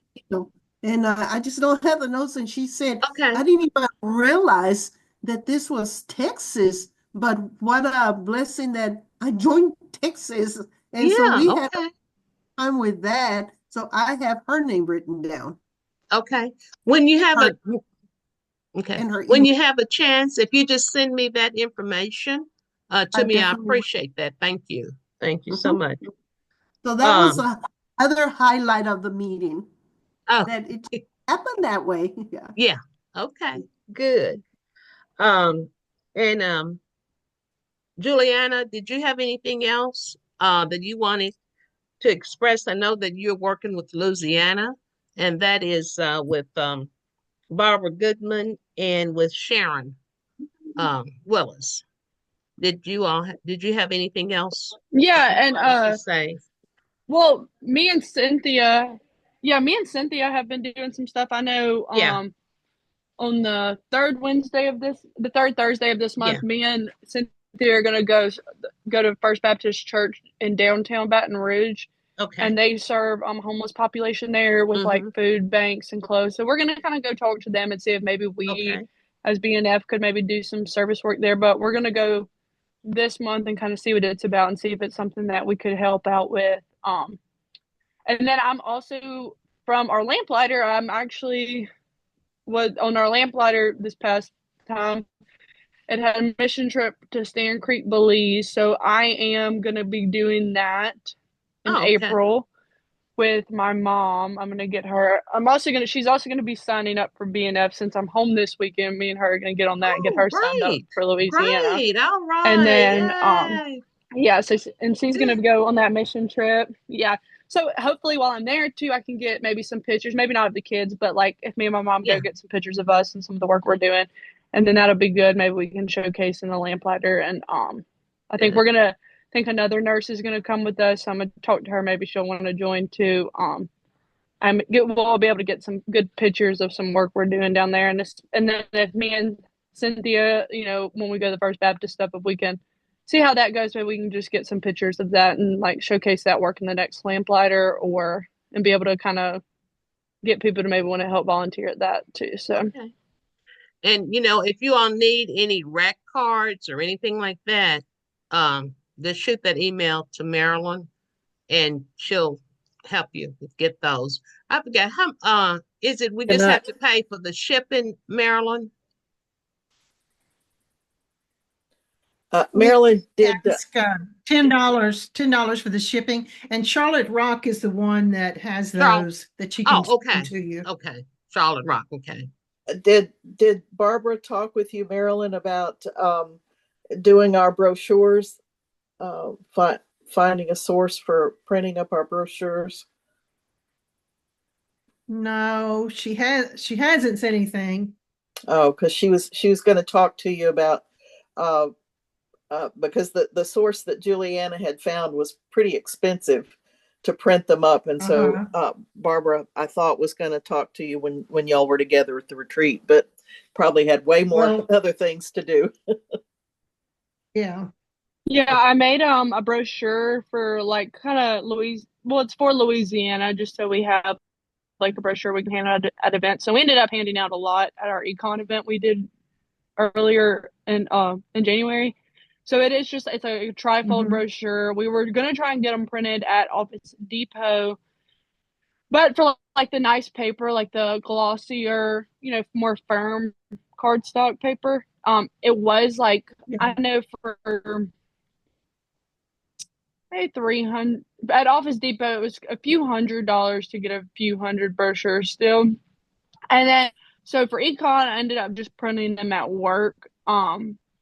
And I just don't have the notes. And she said, Okay. I didn't even realize that this was Texas, but what a blessing that I joined Texas. And so Yeah, we had okay. time with that. So I have her name written down. Okay. When you have Her, okay. and her When email. you have a chance, if you just send me that information to I me, I definitely will. appreciate that. Thank you. Thank you so Mhm. much. So that was a other highlight of the meeting, Oh, that it happened that way. Yeah. yeah. Okay, good. And Juliana, did you have anything else that you wanted to express? I know that you're working with Louisiana, and that is with Barbara Goodman and with Sharon Willis. Did you have anything else Yeah, you and wanted to say? well, me and Cynthia have been doing some stuff. I know Yeah, on the third Thursday of this yeah. month, me and Cynthia are gonna go to First Baptist Church in downtown Baton Rouge, Okay. and they serve homeless population there with like Mm-hmm. food banks and clothes. So we're gonna kind of go talk to them and see if maybe we, Okay. as BNF, could maybe do some service work there. But we're gonna go this month and kind of see what it's about and see if it's something that we could help out with. And then I'm also from our lamplighter. I'm actually was on our lamplighter this past time. It had a mission trip to Stand Creek, Belize. So I am going to be doing that in Oh, okay. April with my mom. I'm going to get her. She's also going to be signing up for BNF since I'm home this weekend. Me and her are going to get on that and get Oh, her signed up great. for Louisiana. Great. All And right. then, Yay. yeah, so, and she's going to Good. go on that mission trip. Yeah. So hopefully while I'm there too, I can get maybe some pictures, maybe not of the kids, but like if me and my mom Yeah. go get some pictures of us and some of the work we're doing, and then that'll be good. Maybe we can showcase in the lamplighter. And I think Good. I think another nurse is gonna come with us. I'm gonna talk to her. Maybe she'll want to join too. We'll be able to get some good pictures of some work we're doing down there. And then if me and Cynthia, when we go to the First Baptist stuff, if we can see how that goes, maybe we can just get some pictures of that and like showcase that work in the next lamplighter, and be able to kind of get people to maybe want to help volunteer at that too. So Okay. And if you all need any rec cards or anything like that, just shoot that email to Marilyn and she'll help you get those. I forget how is it we And just have to pay for the shipping, Marilyn? We Marilyn did ask $10 for the shipping, and Charlotte Rock is the one that has Charlotte. those that she can Oh, send okay. to you. Okay. Charlotte Rock. Okay. did Barbara talk with you, Marilyn, about doing our brochures, finding a source for printing up our brochures? No, she hasn't said anything. Oh, because she was going to talk to you about uh, because the source that Juliana had found was pretty expensive to print them up, and so Barbara, I thought, was going to talk to you when y'all were together at the retreat, but probably had way more other things to do. Yeah. yeah, I made a brochure for like kind of it's for Louisiana, just so we have like a brochure we can hand out at events. So we ended up handing out a lot at our econ event we did earlier in January. So it's a trifold brochure. We were gonna try and get them printed at Office Depot, but for like the nice paper, like the glossier, more firm cardstock paper, it was like I know for maybe 300 at Office Depot, it was a few $100s to get a few hundred brochures still. And then, so for econ, I ended up just printing them at work,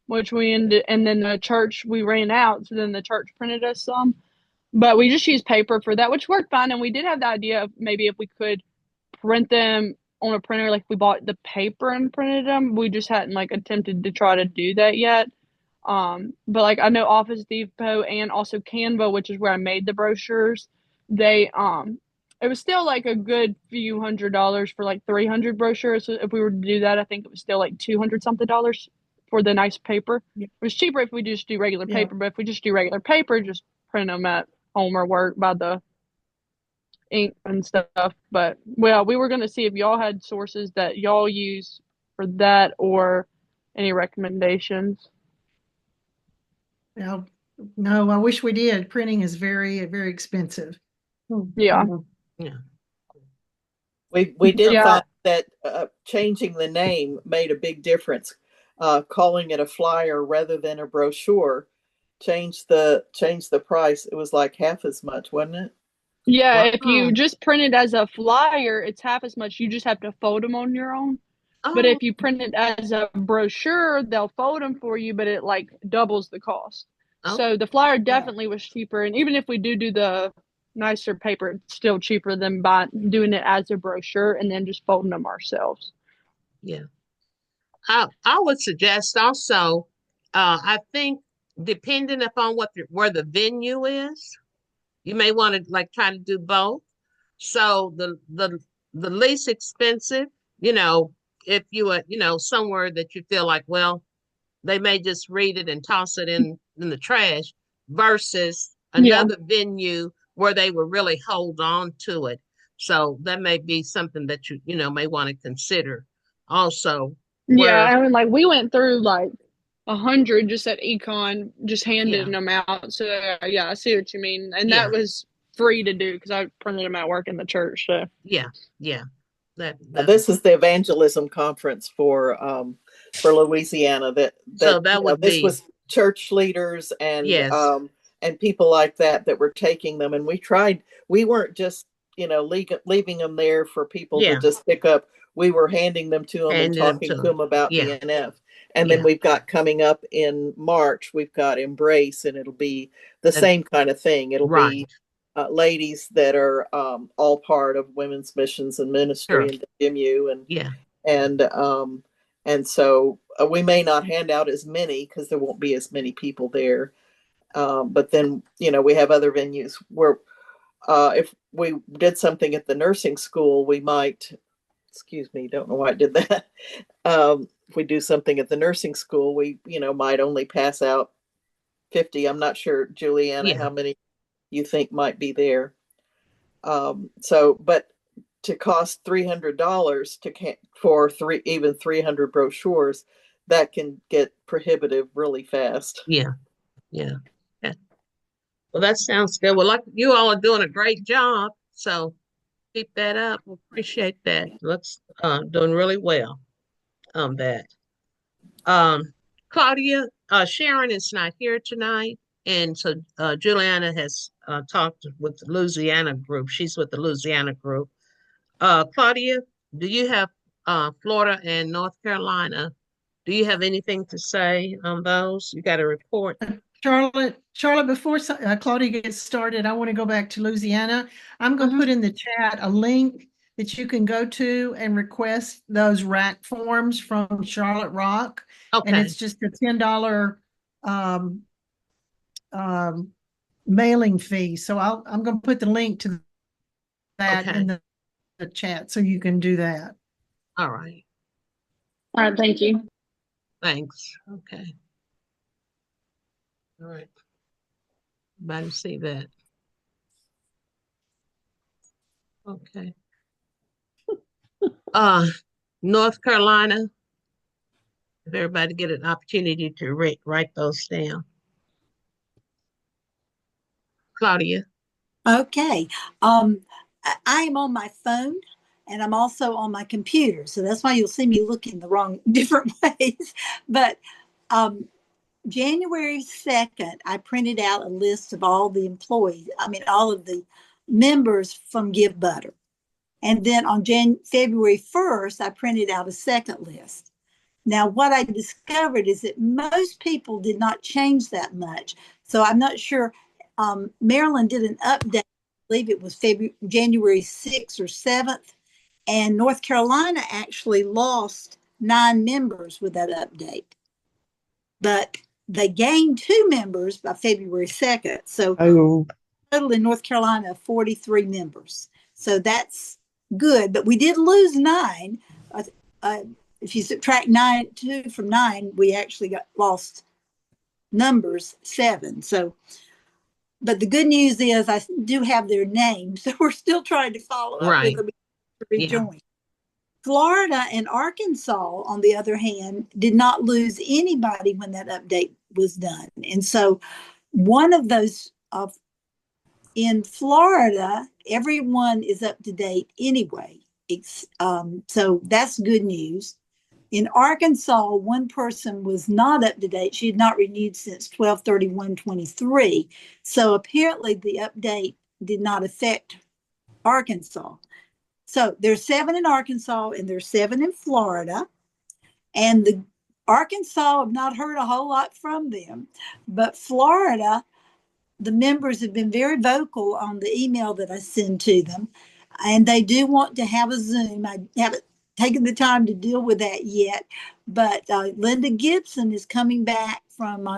which and then the church, we ran out. So then the church printed us some, but we just used paper for that, which worked fine. And we did have the idea of maybe if we could print them on a printer, like we bought the paper and printed them. We just hadn't like attempted to try to do that yet. But like I know Office Depot and also Canva, which is where I made the brochures, they it was still like a good few $100s for like 300 brochures. So if we were to do that, I think it was still like 200 something dollars for the nice paper. Yeah. It was cheaper if we just do regular Yeah. paper, but if we just do regular paper, just print them at home or work by the ink and stuff. But well, we were going to see if y'all had sources that y'all use for that or any recommendations. Well, no, I wish we did. Printing is very, very expensive. Yeah. Yeah. We did Yeah. find that changing the name made a big difference. Calling it a flyer rather than a brochure changed the price. It was like half as much, wasn't it? Yeah, if you Wow. just print it as a flyer, it's half as much. You just have to fold them on your own. But Oh, if you print it as a brochure, they'll fold them for you, but it like doubles the cost. oh, So the flyer definitely was cheaper. And even if we do the nicer paper, it's still cheaper than doing it as a brochure and then just folding them ourselves. yeah. I would suggest also, I think depending upon where the venue is, you may want to like try to do both. So the least expensive, you know, if you are, somewhere that you feel like, well, they may just read it and toss it in the trash versus Yeah. another venue where they will really hold on to it. So that may be something that may want to consider also Yeah. where, I mean, like we went through like 100 just at econ, just yeah, handing them out. So yeah, I see what you mean. And that yeah, was free to do because I printed them at work in the church. So yeah, yeah. That This is the evangelism conference for Louisiana. so that would This be, was church leaders yes, and people like that were taking them, and we tried. We weren't just leaving them there for people to yeah, just pick up. We were handing them to them and handing them talking to to them. them about Yeah, BNF. And then yeah, we've got coming up in March, we've got Embrace, and it'll be the that, same kind of thing. It'll right, be ladies that are all part of women's missions and ministry sure, and WMU, yeah, and um, and so we may not hand out as many because there won't be as many people there. But then we have other venues where if we did something at the nursing school, we might. Excuse me, don't know why I did that. If we do something at the nursing school, we might only pass out 50. I'm not sure, Juliana, yeah, how many you think might be there. But to cost $300 for 300 brochures, that can get prohibitive really fast. yeah, yeah. Yeah. Well, that sounds good. Well, like you all are doing a great job. So keep that up. We appreciate that. Looks doing really well on that. Um, Claudia, Sharon is not here tonight, and so Juliana has talked with the Louisiana group. She's with the Louisiana group. Claudia, do you have Florida and North Carolina? Do you have anything to say on those? You got a report? Charlotte, before Claudia gets started, I want to go back to Louisiana. I'm going to Mhm. put in the chat a link that you can go to and request those rack forms from Charlotte Rock. And Okay, it's just a $10 um, um, mailing fee. So I'm going to put the link to that okay, in the chat so you can do that. all right. all right, thank you. Thanks. Okay, all right. Everybody see that? Okay. Uh, North Carolina. If everybody get an opportunity to write those down. Claudia. Okay. I am on my phone and I'm also on my computer. So that's why you'll see me looking the wrong different ways. But January 2nd, I printed out a list of all the employees, all of the members from Give Butter. And then on February 1st, I printed out a second list. Now, what I discovered is that most people did not change that much. So I'm not sure. Maryland did an update, I believe it was January 6th or 7th. And North Carolina actually lost 9 members with that update. But they gained 2 members by February 2nd. So total in North Carolina, 43 members. So that's good. But we did lose 9. If you subtract 2 from 9, we actually lost numbers 7. So, but the good news is I do have their names, so we're still trying to follow up with Right. them to Yeah. rejoin. Florida and Arkansas, on the other hand, did not lose anybody when that update was done. And so one of those in Florida, everyone is up to date anyway. So that's good news. In Arkansas, one person was not up to date. She had not renewed since 12/31/23. So apparently the update did not affect Arkansas. So there's 7 in Arkansas and there's 7 in Florida. And the Arkansas have not heard a whole lot from them. But Florida, the members have been very vocal on the email that I send to them. And they do want to have a Zoom. I haven't taken the time to deal with that yet. But Linda Gibson is coming back from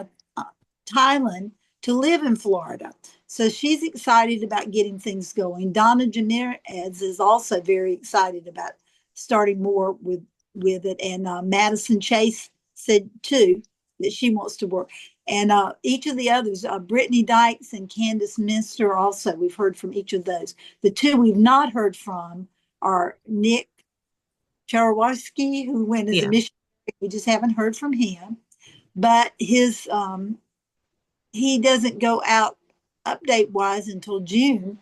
Thailand to live in Florida. So she's excited about getting things going. Donna Jamirez is also very excited about starting more with it. And Madison Chase said too that she wants to work. And each of the others, Brittany Dykes and Candace Minster, also, we've heard from each of those. The 2 we've not heard from are Nick Charowaski, who went as a missionary. We just haven't heard from him. But his he doesn't go out update wise until June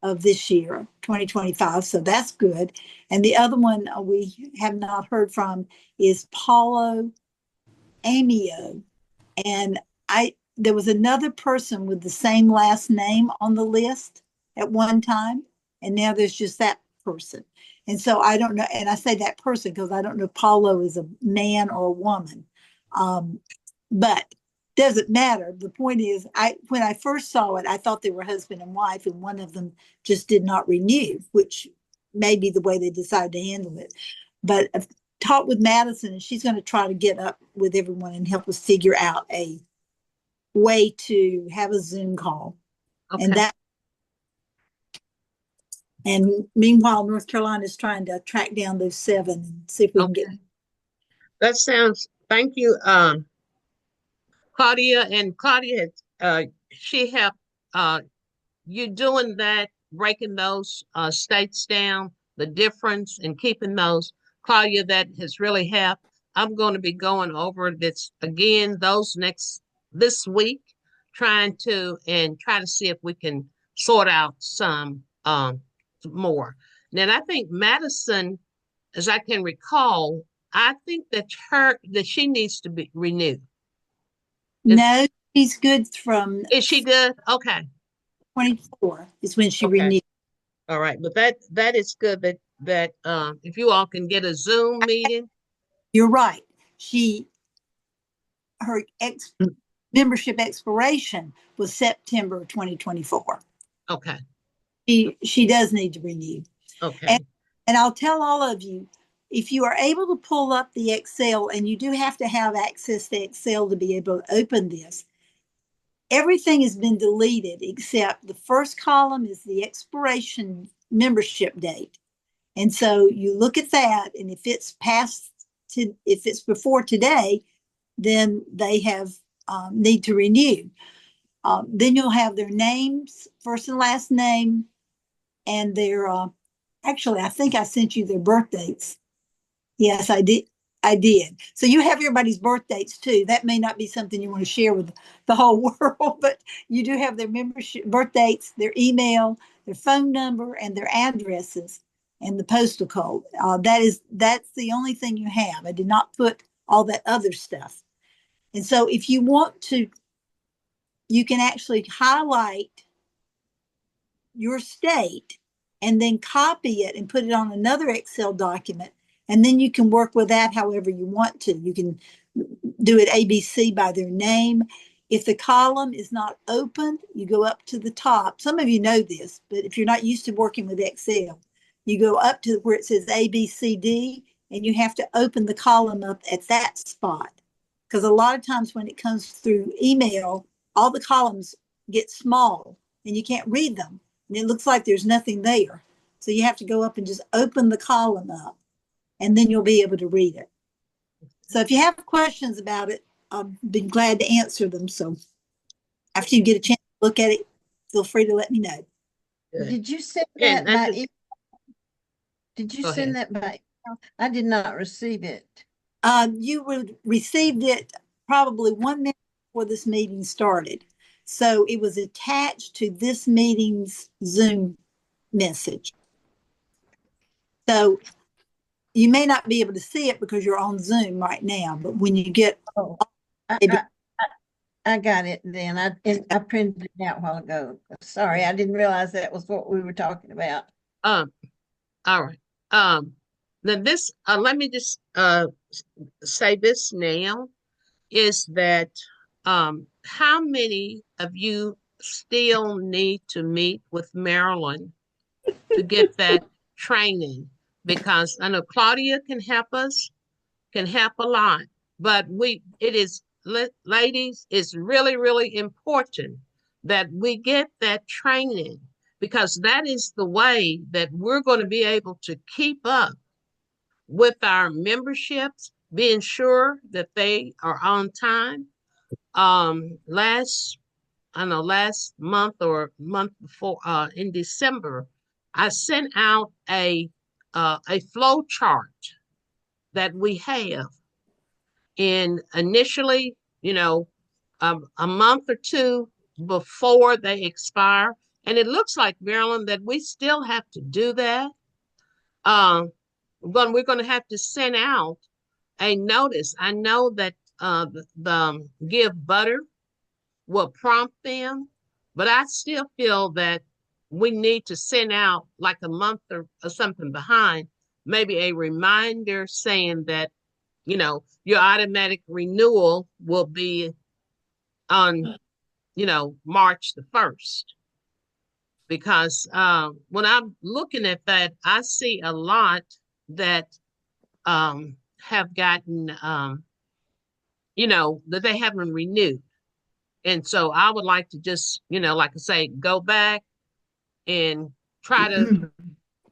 of this year, 2025. So that's good. And the other one we have not heard from is Paulo Amio. And there was another person with the same last name on the list at one time. And now there's just that person. And so I don't know. And I say that person because I don't know if Paulo is a man or a woman. But doesn't matter. The point is, when I first saw it, I thought they were husband and wife, and one of them just did not renew, which may be the way they decided to handle it. But I've talked with Madison, and she's going to try to get up with everyone and help us figure out a way to have a Zoom call. Okay. And meanwhile, North Carolina is trying to track down those 7 and see if we can get. That sounds. Thank you, Claudia. And Claudia, she helped you doing that, breaking those states down, the difference, and keeping those. Claudia, that has really helped. I'm going to be going over this again this week, try to see if we can sort out some more. Now, I think Madison, as I can recall, I think that she needs to be renewed. No, she's good from. Is she good? Okay. 24 is when she renewed. All right, but that is good that if you all can get a Zoom meeting. You're right. Her membership expiration was September 2024. Okay. She does need to renew. Okay. And I'll tell all of you, if you are able to pull up the Excel, and you do have to have access to Excel to be able to open this, everything has been deleted except the first column is the expiration membership date. And so you look at that, and if it's if it's before today, then they have need to renew. Then you'll have their names, first and last name, and their actually, I think I sent you their birth dates. Yes, I did. So you have everybody's birth dates too. That may not be something you want to share with the whole world, but you do have their membership birth dates, their email, their phone number, and their addresses, and the postal code. That's the only thing you have. I did not put all that other stuff. And so if you want to, you can actually highlight your state and then copy it and put it on another Excel document. And then you can work with that however you want to. You can do it ABC by their name. If the column is not opened, you go up to the top. Some of you know this, but if you're not used to working with Excel, you go up to where it says ABCD, and you have to open the column up at that spot. Because a lot of times when it comes through email, all the columns get small and you can't read them. And it looks like there's nothing there. So you have to go up and just open the column up, and then you'll be able to read it. So if you have questions about it, I'll be glad to answer them. So after you get a chance to look at it, feel free to let me know. Good. Did you send that by email? Did you Go send ahead. that by email? I did not receive it. You received it probably 1 minute before this meeting started. So it was attached to this meeting's Zoom message. So you may not be able to see it because you're on Zoom right now, but when you get, Oh, I, maybe, I got it then. I printed it out a while ago. Sorry, I didn't realize that was what we were talking about. Um, all right. Then this, let me just say this now is that how many of you still need to meet with Marilyn to get that training? Because I know Claudia can help us, can help a lot, but it is, ladies, it's really, really important that we get that training because that is the way that we're going to be able to keep up with our memberships, being sure that they are on time. Last month or month before, in December, I sent out a flow chart that we have. And initially, a month or two before they expire, and it looks like, Marilyn, that we still have to do that. We're going to have to send out a notice. I know that the Give Butter will prompt them, but I still feel that we need to send out like a month or something behind, maybe a reminder saying that, your automatic renewal will be on, March the 1st. Because when I'm looking at that, I see a lot that have gotten, that they haven't renewed. And so I would like to just, like I say, go back and try to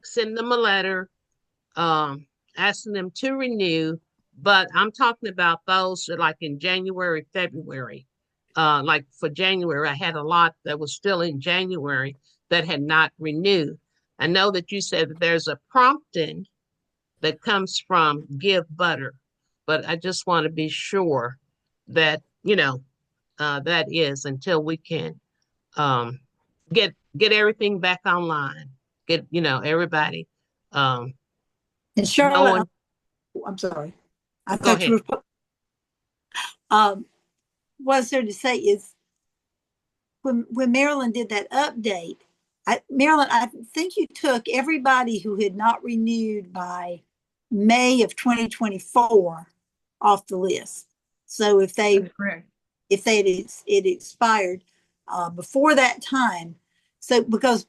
send them a letter, asking them to renew. But I'm talking about those that like in January, February. Like for January, I had a lot that was still in January that had not renewed. I know that you said that there's a prompting that comes from Give Butter, but I just want to be sure that, that is until we can um, get everything back online. Get everybody and Charlotte, knowing. I'm sorry. I Go thought you ahead. were, um, what I was there to say is when Marilyn did that update, Marilyn, I think you took everybody who had not renewed by May of 2024 off the list. So if they had it expired before that time, so because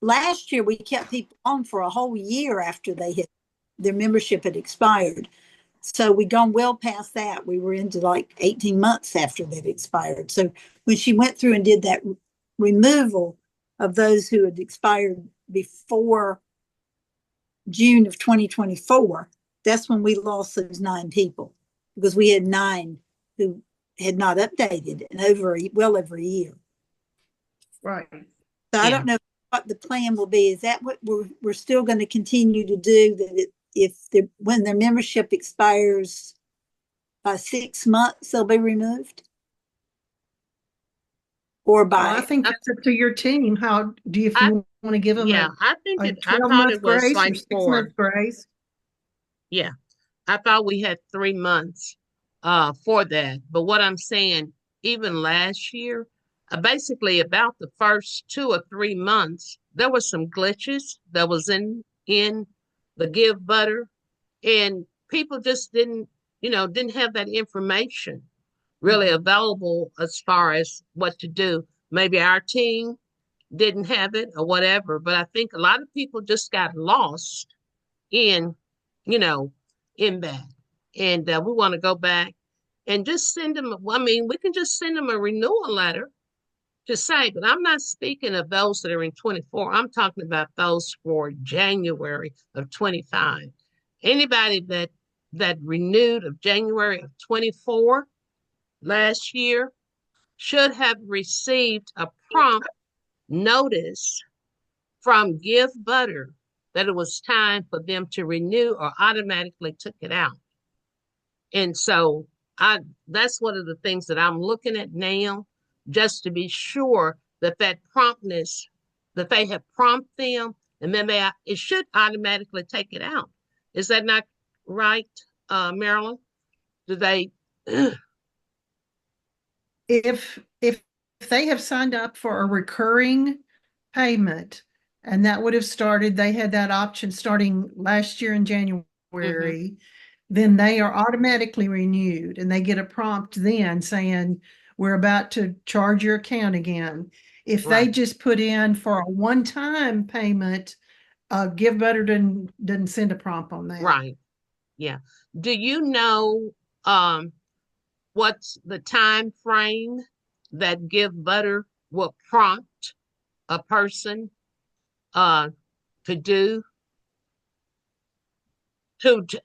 last year we kept people on for a whole year after their membership had expired. So we gone well past that. We were into like 18 months after that expired. So when she went through and did that removal of those who had expired before June of 2024, that's when we lost those 9 people because we had 9 who had not updated in well over a year. Right. So I don't know what the plan will be. Is that what we're still going to continue to do? That when their membership expires by 6 months, they'll be removed? Or Well, I by, think that's up to your team. How do you, if I you want to give them Yeah, I think a I thought 12-month it was grace or like 6-month grace? yeah, I thought we had 3 months for that. But what I'm saying, even last year, basically about the first 2 or 3 months, there was some glitches that was in the Give Butter, and people just didn't have that information really available as far as what to do. Maybe our team didn't have it or whatever, but I think a lot of people just got lost in, you know, in that. And we want to go back and just send them, I mean, we can just send them a renewal letter to say, but I'm not speaking of those that are in 24. I'm talking about those for January of 25. Anybody that renewed of January of 24 last year should have received a prompt notice from Give Butter that it was time for them to renew or automatically took it out. And so that's one of the things that I'm looking at now, just to be sure that that promptness, that they have prompted them, and then it should automatically take it out. Is that not right, Marilyn? Do they? If they have signed up for a recurring payment, and that would have started, they had that option starting last year in January, then they are automatically renewed and they get a prompt then saying, we're about to charge your account again. If they Right. just put in for a one-time payment, Give Better doesn't send a prompt on that. Right. Yeah. Do you know what's the time frame that Give Butter will prompt a person uh to do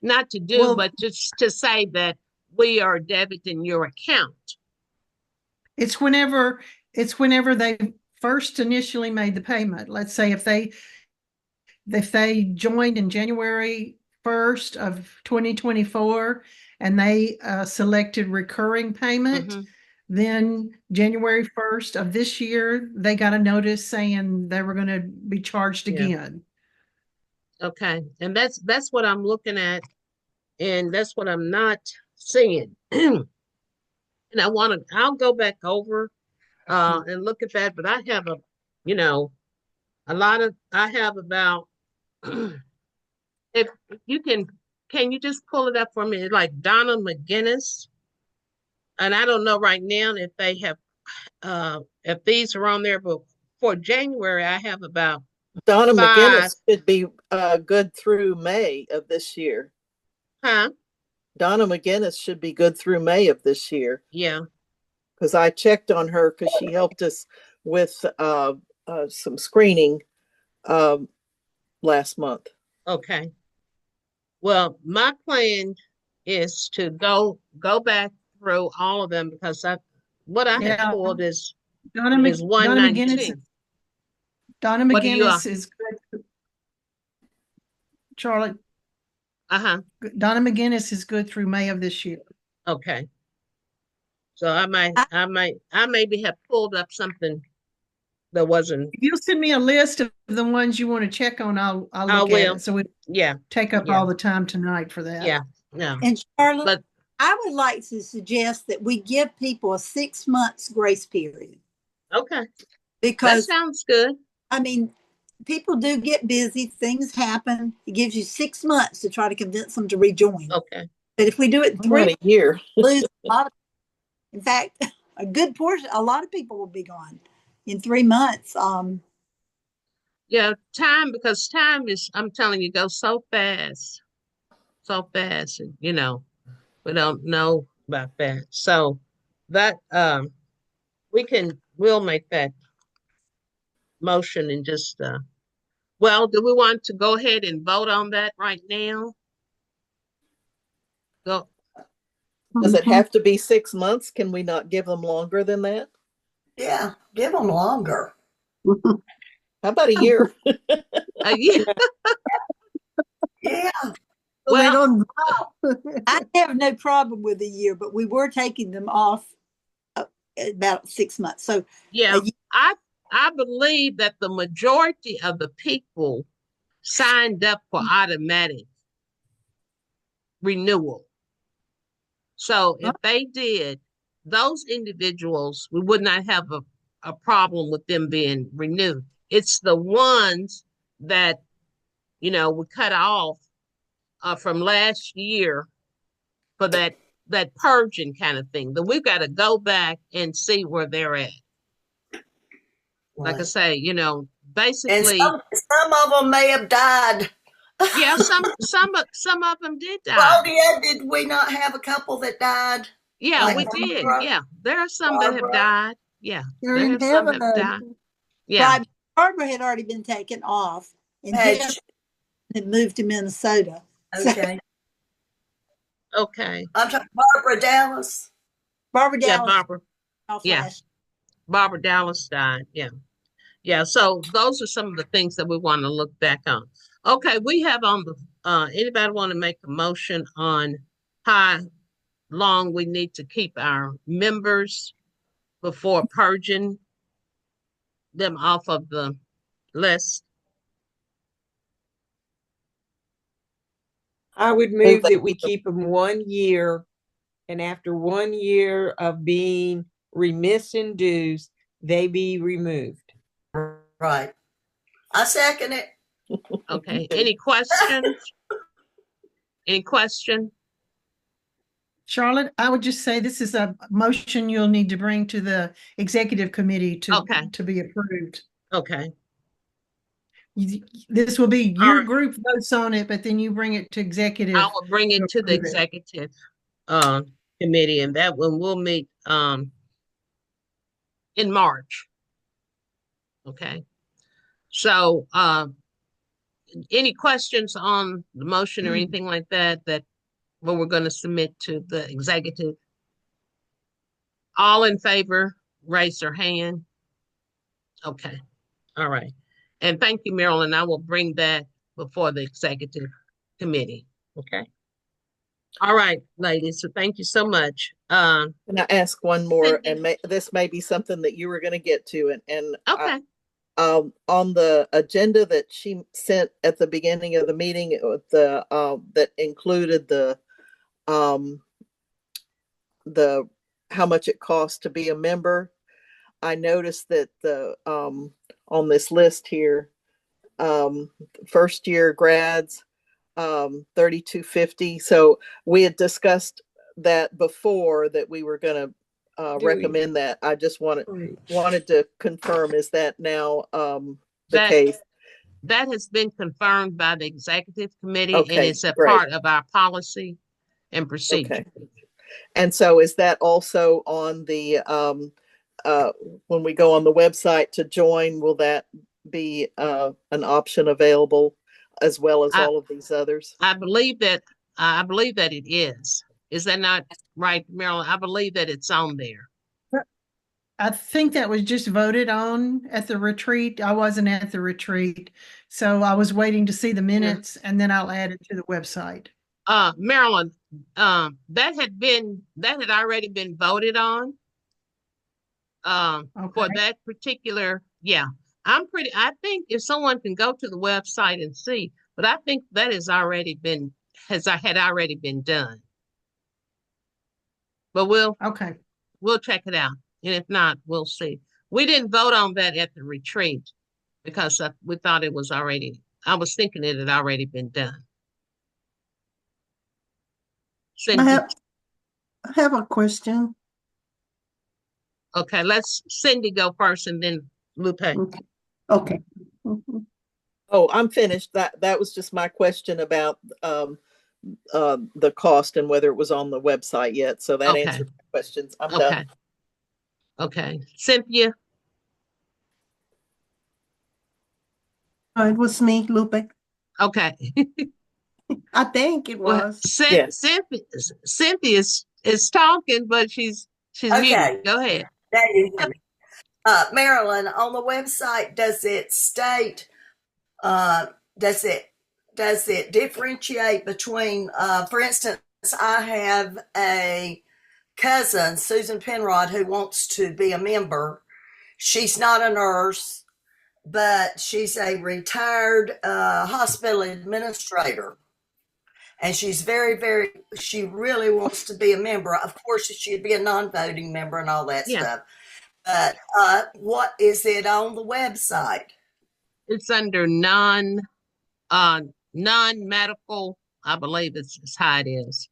not to do, Well, but just to say that we are debiting your account? it's whenever they first initially made the payment. Let's say if they joined in January 1st of 2024 and they selected recurring payment, then January 1st of this year, they got a notice saying they were going to be charged Yeah. again. Okay. And that's what I'm looking at, and that's what I'm not seeing. And I'll go back over and look at that, but I have I have about if you can you just pull it up for me? Like Donna McGinnis, and I don't know right now if they have if these are on there, but for January I have about Donna 5. McGinnis should be good through May of this year. Huh? Donna McGinnis should be good through May of this year. Yeah. Because I checked on her because she helped us with some screening last month. Okay. Well, my plan is to go back through all of them because what I have pulled is Donna McGinnis. 192. Donna What do you? McGinnis is good. Charlotte. Uh-huh. Donna McGinnis is good through May of this year. Okay. So I maybe have pulled up something that wasn't. If you'll send me a list of the ones you want to check on, I'll look at it. So we take up all the time tonight for that. Yeah. No. And Charlotte, But I would like to suggest that we give people a 6 months grace period. Okay. Because that sounds good. I mean, people do get busy, things happen. It gives you 6 months to try to convince them to rejoin. Okay. But if we do it in 3 a year, lose a lot of, in fact, a good portion, a lot of people will be gone in 3 months. Yeah, because time is, I'm telling you, goes so fast. So fast. And, we don't know about that. So that we'll make that motion and just well, do we want to go ahead and vote on that right now? Go. Does it have to be 6 months? Can we not give them longer than that? Yeah, give them longer. How about a year? Yeah. Yeah. Well, I have no problem with a year, but we were taking them off about 6 months. So yeah, I believe that the majority of the people signed up for automatic renewal. So if they did, those individuals, we would not have a problem with them being renewed. It's the ones that, we cut off from last year for that purging kind of thing. That we've got to go back and see where they're at. Like I say, basically. And some of them may have died. Yeah, some of them did die. Well, yeah, did we not have a couple that died? Yeah, we did. Yeah, there are some that have died. Yeah, there are some that have died. Yeah, Barbara had already been taken off and had moved to Minnesota. Okay. Okay. I'm talking Barbara Dallas. Barbara Dallas. Yeah, Barbara. Yeah, Barbara Dallas died. Yeah. Yeah, so those are some of the things that we want to look back on. Okay, we have on the anybody want to make a motion on how long we need to keep our members before purging them off of the list? I would Move move that that we keep them. keep them 1 year, and after 1 year of being remiss in dues, they be removed. Right. I second it. Okay. Any questions? Any question? Charlotte, I would just say this is a motion you'll need to bring to the executive committee Okay. to be approved. Okay. This will be All your right. group votes on it, but then you bring it to I executive. will bring it to the approve it. executive committee, and that one will meet in March. Okay. So any questions on the motion or anything like that what we're going to submit to the executive? All in favor, raise their hand. Okay. All right. And thank you, Marilyn. I will bring that before the executive committee. Okay. All right, ladies. So thank you so much. Can I ask one more? Cindy. And this may be something that you were going to get to, and Okay. on the agenda that she sent at the beginning of the meeting, that included the how much it costs to be a member. I noticed that on this list here, first year grads, $3,250. So we had discussed that before, that we were going to recommend that. I just wanted to confirm, is that now the case? That has been confirmed by the executive committee, Okay, and it's a great. part of our policy and procedure. Okay. And so is that also on the when we go on the website to join, will that be an option available as well as all of these others? I believe that it is. Is that not right, Marilyn? I believe that it's on there. I think that was just voted on at the retreat. I wasn't at the retreat, so I was waiting to see the minutes, and then I'll add it to the website. Marilyn, that had already been voted on. For that particular, yeah. I think if someone can go to the website and see, but I think that had already been done. But we'll check it out. And if not, we'll see. We didn't vote on that at the retreat because we thought it was already, I was thinking it had already been done. Cindy. I have a question. Okay, let's Cindy go first and then Lupe. Okay. Oh, I'm finished. That was just my question about the cost and whether it was on the website yet. So that answered my questions. I'm done. Okay. Cynthia. It was me, Lupe. Okay. I think it was. Yes. Cynthia is talking, but she's Okay. muted. Go ahead. Marilyn, on the website, does it state, does it differentiate between, for instance, I have a cousin, Susan Penrod, who wants to be a member. She's not a nurse, but she's a retired hospital administrator. And she's she really wants to be a member. Of course, she'd be a non-voting member and all that stuff. But what is it on the website? It's under non-medical, I believe it's how it is.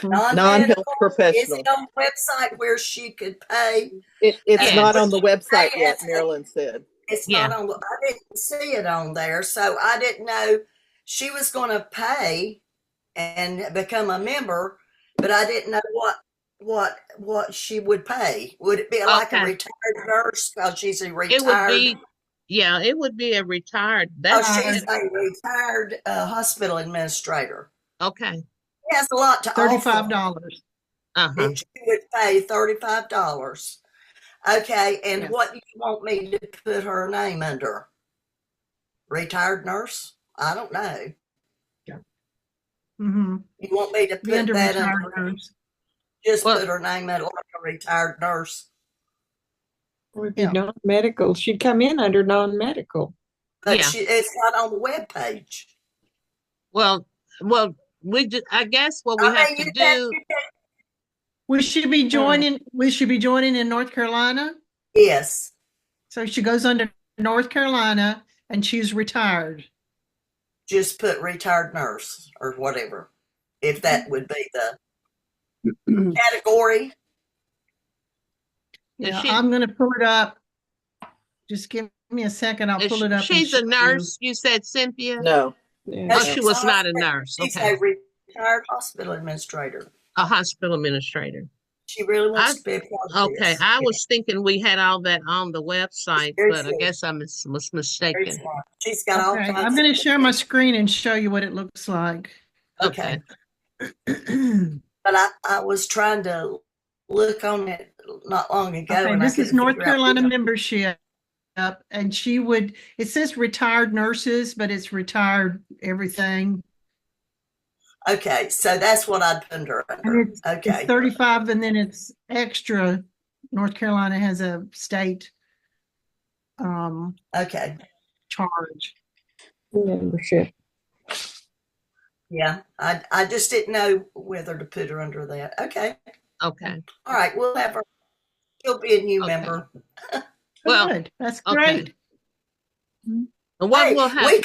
Non-health professional. Is it on the website where she could pay? It's not on the website yet, Marilyn said. It's not on. I didn't see it on there, so I didn't know she was going to pay and become a member, but I didn't know what she would pay. Would it be like a retired nurse because she's a retired? It would be a retired. She's a retired hospital administrator. Okay. She has a lot to $35. And she would pay $35. Okay, and what do you want me to put her name under? Retired nurse? I don't know. Mm-hmm. You want me to put that under nurse? Just put her name under like a retired nurse. Would be non-medical. She'd come in under non-medical. But it's not on the web page. Well, I guess what we have to do. We should be joining. We should be joining in North Carolina. Yes. So she goes under North Carolina, and she's retired. Just put retired nurse or whatever, if that would be the category. Yeah, I'm going to pull it up. Just give me a second. I'll pull it up. She's a nurse, you said, Cynthia? No. Oh, she was not a nurse. She's Okay. a retired hospital administrator. A hospital administrator. She really wants to be a part of this. I was thinking we had all that on the website, but I guess I was mistaken. She's got all kinds. I'm going to share my screen and show you what it looks like. Okay. But I was trying to look on it not long ago. Okay, and this is North Carolina membership. And it says retired nurses, but it's retired everything. Okay, so that's what I'd put her under. It's 35, and then it's extra. North Carolina has a state charge. Membership. Yeah, I just didn't know whether to put her under that. Okay. Okay. All right, we'll have her. She'll be a new member. Well, good. That's great. And what will happen?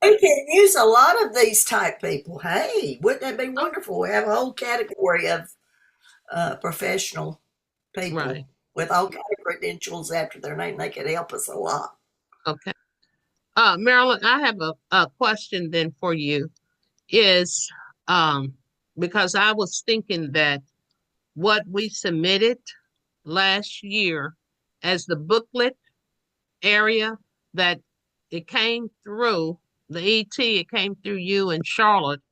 We can use a lot of these type people. Hey, wouldn't that be wonderful? We have a whole category of professional people with all kinds of credentials after their name. They could help us a lot. Okay. Marilyn, I have a question then for you. Is because I was thinking that what we submitted last year as the booklet area, that it came through the ET, it came through you and Charlotte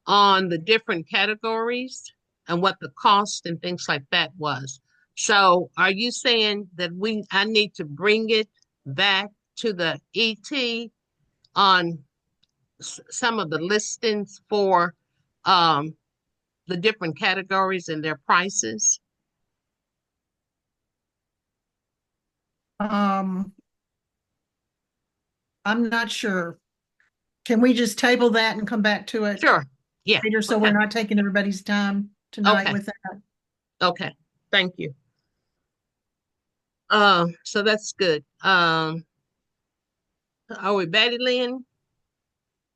on the different categories and what the cost and things like that was. So are you saying that I need to bring it back to the ET on some of the listings for the different categories and their prices? I'm not sure. Can we just table that and come back to it? Sure. Yeah. Later, so we're not taking everybody's time tonight with that. Okay. Thank you. So that's good. Are we Betty Lynn?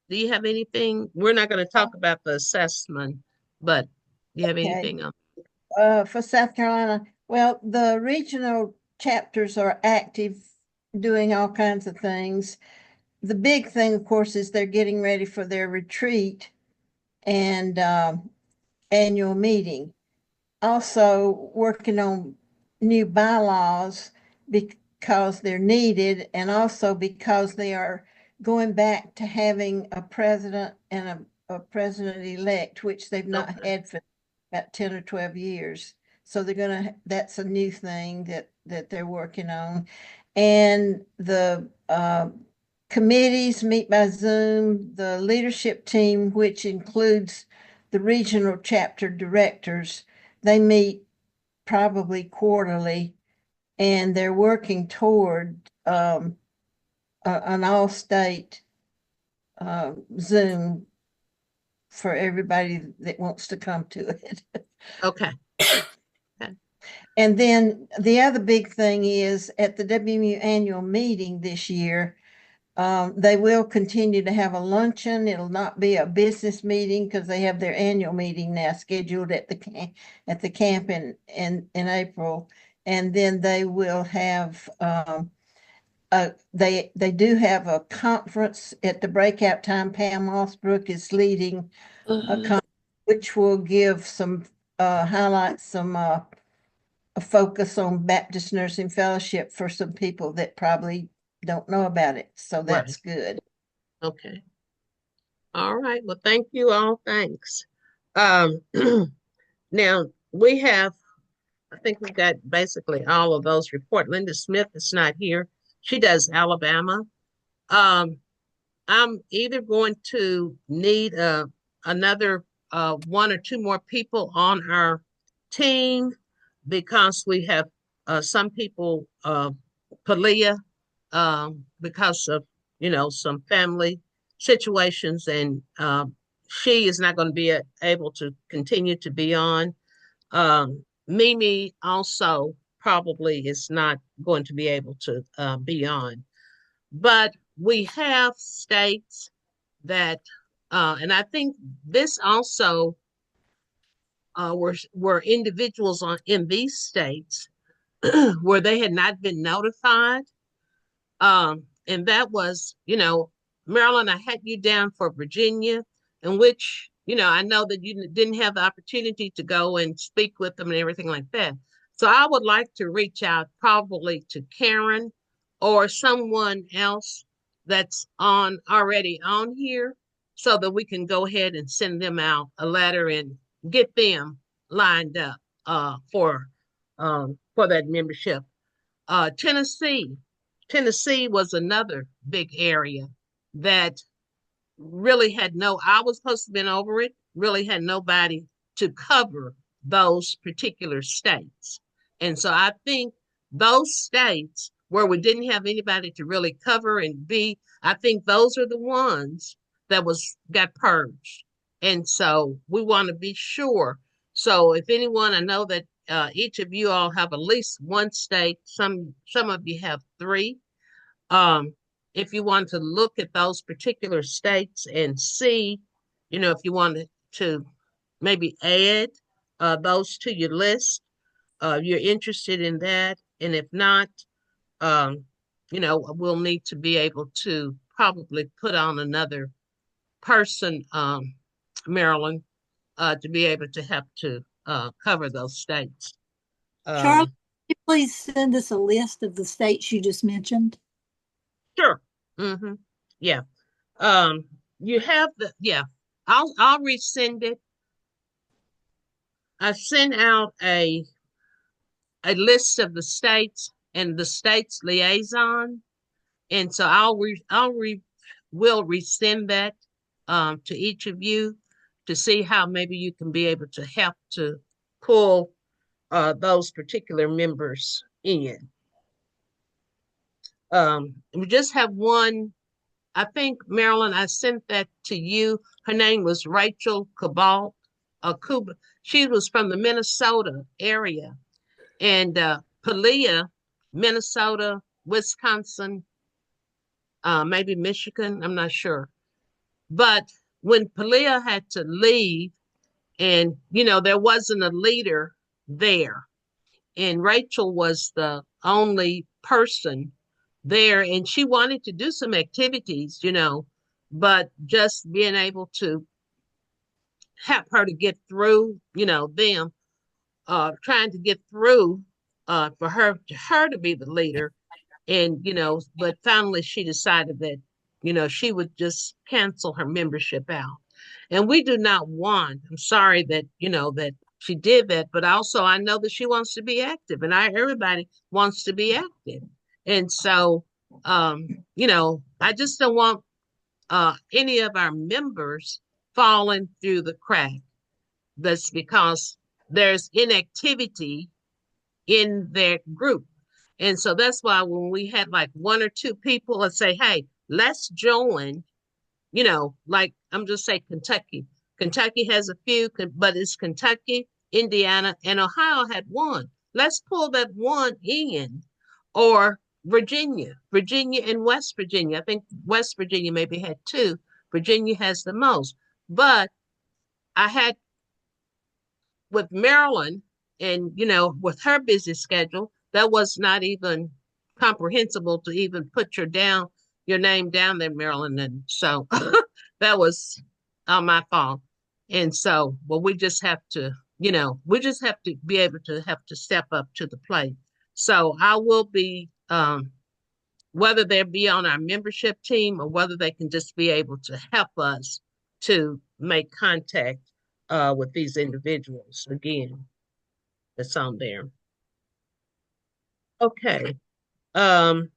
Do you have anything? We're not going to talk about the assessment, but do you have anything else? For South Carolina, well, the regional chapters are active doing all kinds of things. The big thing, of course, is they're getting ready for their retreat and annual meeting. Also working on new bylaws because they're needed, and also because they are going back to having a president and a president-elect, which they've not had for about 10 or 12 years. So that's a new thing that they're working on. And the committees meet by Zoom. The leadership team, which includes the regional chapter directors, they meet probably quarterly, and they're working toward an all-state Zoom for everybody that wants to come to it. Okay. And then the other big thing is at the WMU annual meeting this year, they will continue to have a luncheon. It'll not be a business meeting because they have their annual meeting now scheduled at the camp in April. And then they will have they do have a conference at the breakout time. Pam Mossbrook is leading a conference which will give some highlight some a focus on Baptist Nursing Fellowship for some people that probably don't know about it. So that's good. Okay. All right. Well, thank you all. Thanks. Now we have, I think we got basically all of those report. Linda Smith is not here. She does Alabama. I'm either going to need another one or two more people on our team because we have some people, Palia, because of, some family situations and she is not going to be able to continue to be on. Mimi also probably is not going to be able to be on. But we have states that, and I think this also were individuals in these states where they had not been notified. And that was, Maryland, I had you down for Virginia, in which, I know that you didn't have the opportunity to go and speak with them and everything like that. So I would like to reach out probably to Karen or someone else that's already on here so that we can go ahead and send them out a letter and get them lined up for that membership. Tennessee. Tennessee was another big area that really had I was supposed to have been over it, really had nobody to cover those particular states. And so I think those states where we didn't have anybody to really cover I think those are the ones that got purged. And so we want to be sure. So if anyone, I know that each of you all have at least one state. Some of you have three. Um, if you want to look at those particular states and see, if you wanted to maybe add those to your list, you're interested in that. And if not, um, we'll need to be able to probably put on another person, Maryland, to be able to help to cover those states. Charlie, can you please send us a list of the states you just mentioned? Sure. Mm-hmm. Yeah. You have I'll resend it. I sent out a list of the states and the states liaison, and so will resend that to each of you to see how maybe you can be able to help to pull those particular members in. We just have one. I think, Marilyn, I sent that to you. Her name was Rachel Cabal. Cuba. She was from the Minnesota area. And Palia, Minnesota, Wisconsin, maybe Michigan, I'm not sure. But when Palia had to leave, and, there wasn't a leader there, and Rachel was the only person there, and she wanted to do some activities, but just being able to help her to get through, them trying to get through for her to be the leader. And, but finally she decided that, she would just cancel her membership out. And we do not want, I'm sorry that, that she did that, but also I know that she wants to be active, and everybody wants to be active. And so, I just don't want any of our members falling through the crack. That's because there's inactivity in their group. And so that's why when we had like one or two people that say, hey, let's join, like I'm just saying Kentucky. Kentucky has a few, but it's Kentucky, Indiana, and Ohio had one. Let's pull that one in. Or Virginia and West Virginia. I think West Virginia maybe had two. Virginia has the most. But I had with Maryland and, with her busy schedule, that was not even comprehensible to even put your name down there, Maryland. And so that was my fault. And so, well, we just have to, be able to have to step up to the plate. So I will be, whether they be on our membership team or whether they can just be able to help us to make contact with these individuals again that's on there. Okay. And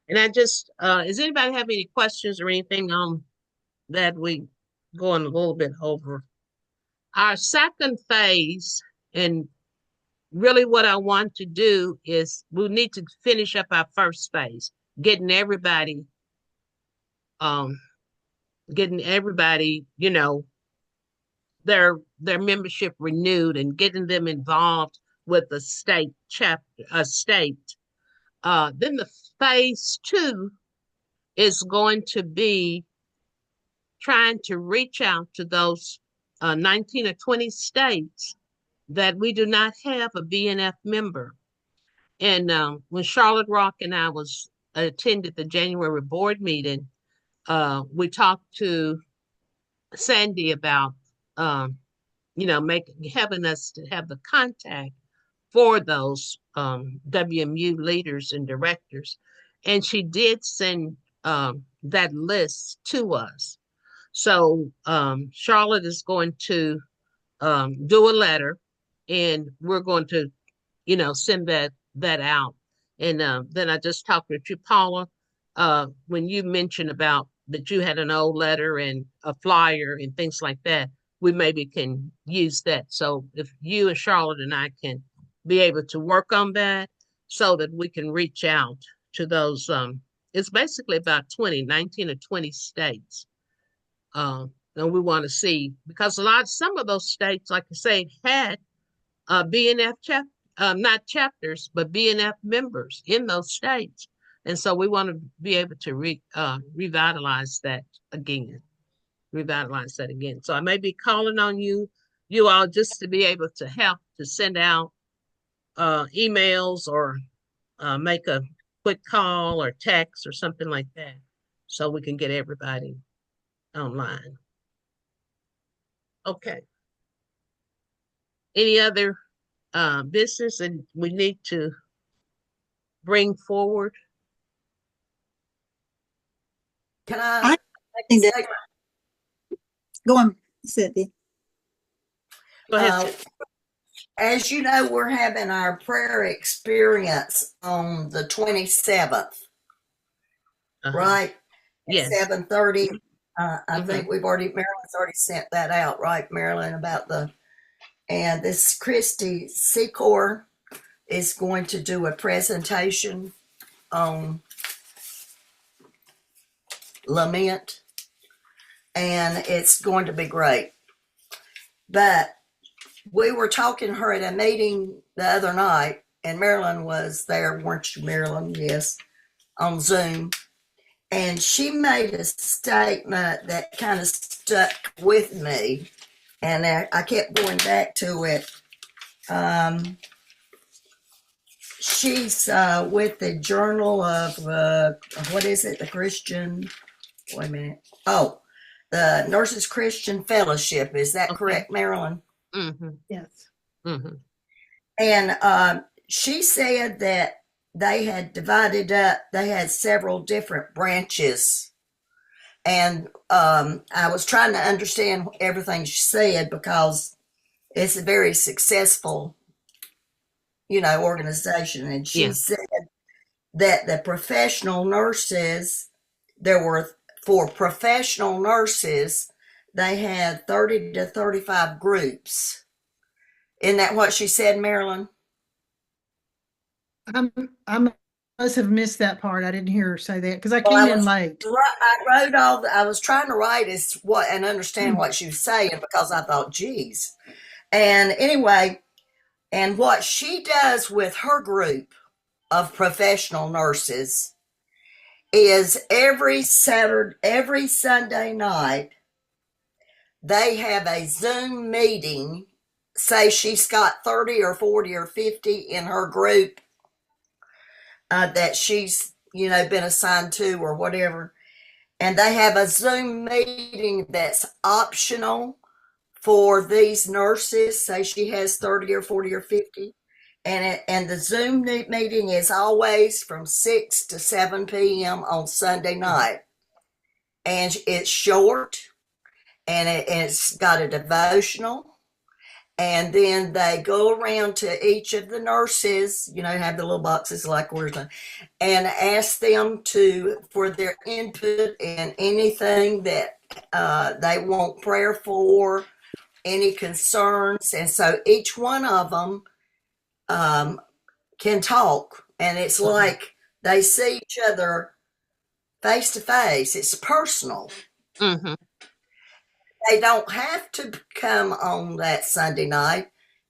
I just does anybody have any questions or anything on that we going a little bit over? Our second phase, and really what I want to do is we need to finish up our first phase, getting everybody getting everybody, their membership renewed and getting them involved with the state chapter, a state. Then the phase two is going to be trying to reach out to those 19 or 20 states that we do not have a BNF member. And when Charlotte Rock and I was attended the January board meeting, we talked to Sandy about, having us to have the contact for those WMU leaders and directors. And she did send that list to us. So Charlotte is going to do a letter, and we're going to, send that out. And then I just talked with you, Paula, when you mentioned about that you had an old letter and a flyer and things like that. We maybe can use that. So if you and Charlotte and I can be able to work on that, so that we can reach out to those. It's basically about 19 or 20 states. And we want to see, because some of those states, like I say, had BNF not chapters, but BNF members in those states. And so we want to be able to revitalize that again. So I may be calling on you all just to be able to help to send out emails or make a quick call or text or something like that, so we can get everybody online. Okay. Any other business and we need to bring forward? Can I think that, go on, Cynthia. Go ahead. As you know, we're having our prayer experience on the 27th, right? Yes. 7:30. I think Marilyn's already sent that out, right, Marilyn, and this Christy Secor is going to do a presentation on lament, and it's going to be great. But we were talking to her at a meeting the other night, and Marilyn was there, weren't you, Marilyn? Yes, on Zoom. And she made a statement that kind of stuck with me, and I kept going back to it. She's with the Journal of, what is it, the Christian, wait a minute. Oh, the Nurses Christian Fellowship. Is that correct, Marilyn? Mm-hmm. Yes. Mm-hmm. And she said that they had divided up, they had several different branches. And I was trying to understand everything she said, because it's a very successful, organization. And she said that the professional nurses, for professional nurses, they had 30 to 35 groups. Isn't that what she said, Marilyn? I must have missed that part. I didn't hear her say that because I came in late. I was trying to write and understand what she was saying, because I thought, geez. And anyway, and what she does with her group of professional nurses is every Sunday night, they have a Zoom meeting. Say she's got 30 or 40 or 50 in her group that she's, been assigned to or whatever. And they have a Zoom meeting that's optional for these nurses. Say she has 30 or 40 or 50. And the Zoom meeting is always from 6 to 7 p.m. on Sunday night. And it's short, and it's got a devotional. And then they go around to each of the nurses, have the little boxes like we're done, and ask them for their input in anything that they want prayer for, any concerns. And so each one of them can talk, and it's like they see each other face to face. It's personal. Mm-hmm. They don't have to come on that Sunday night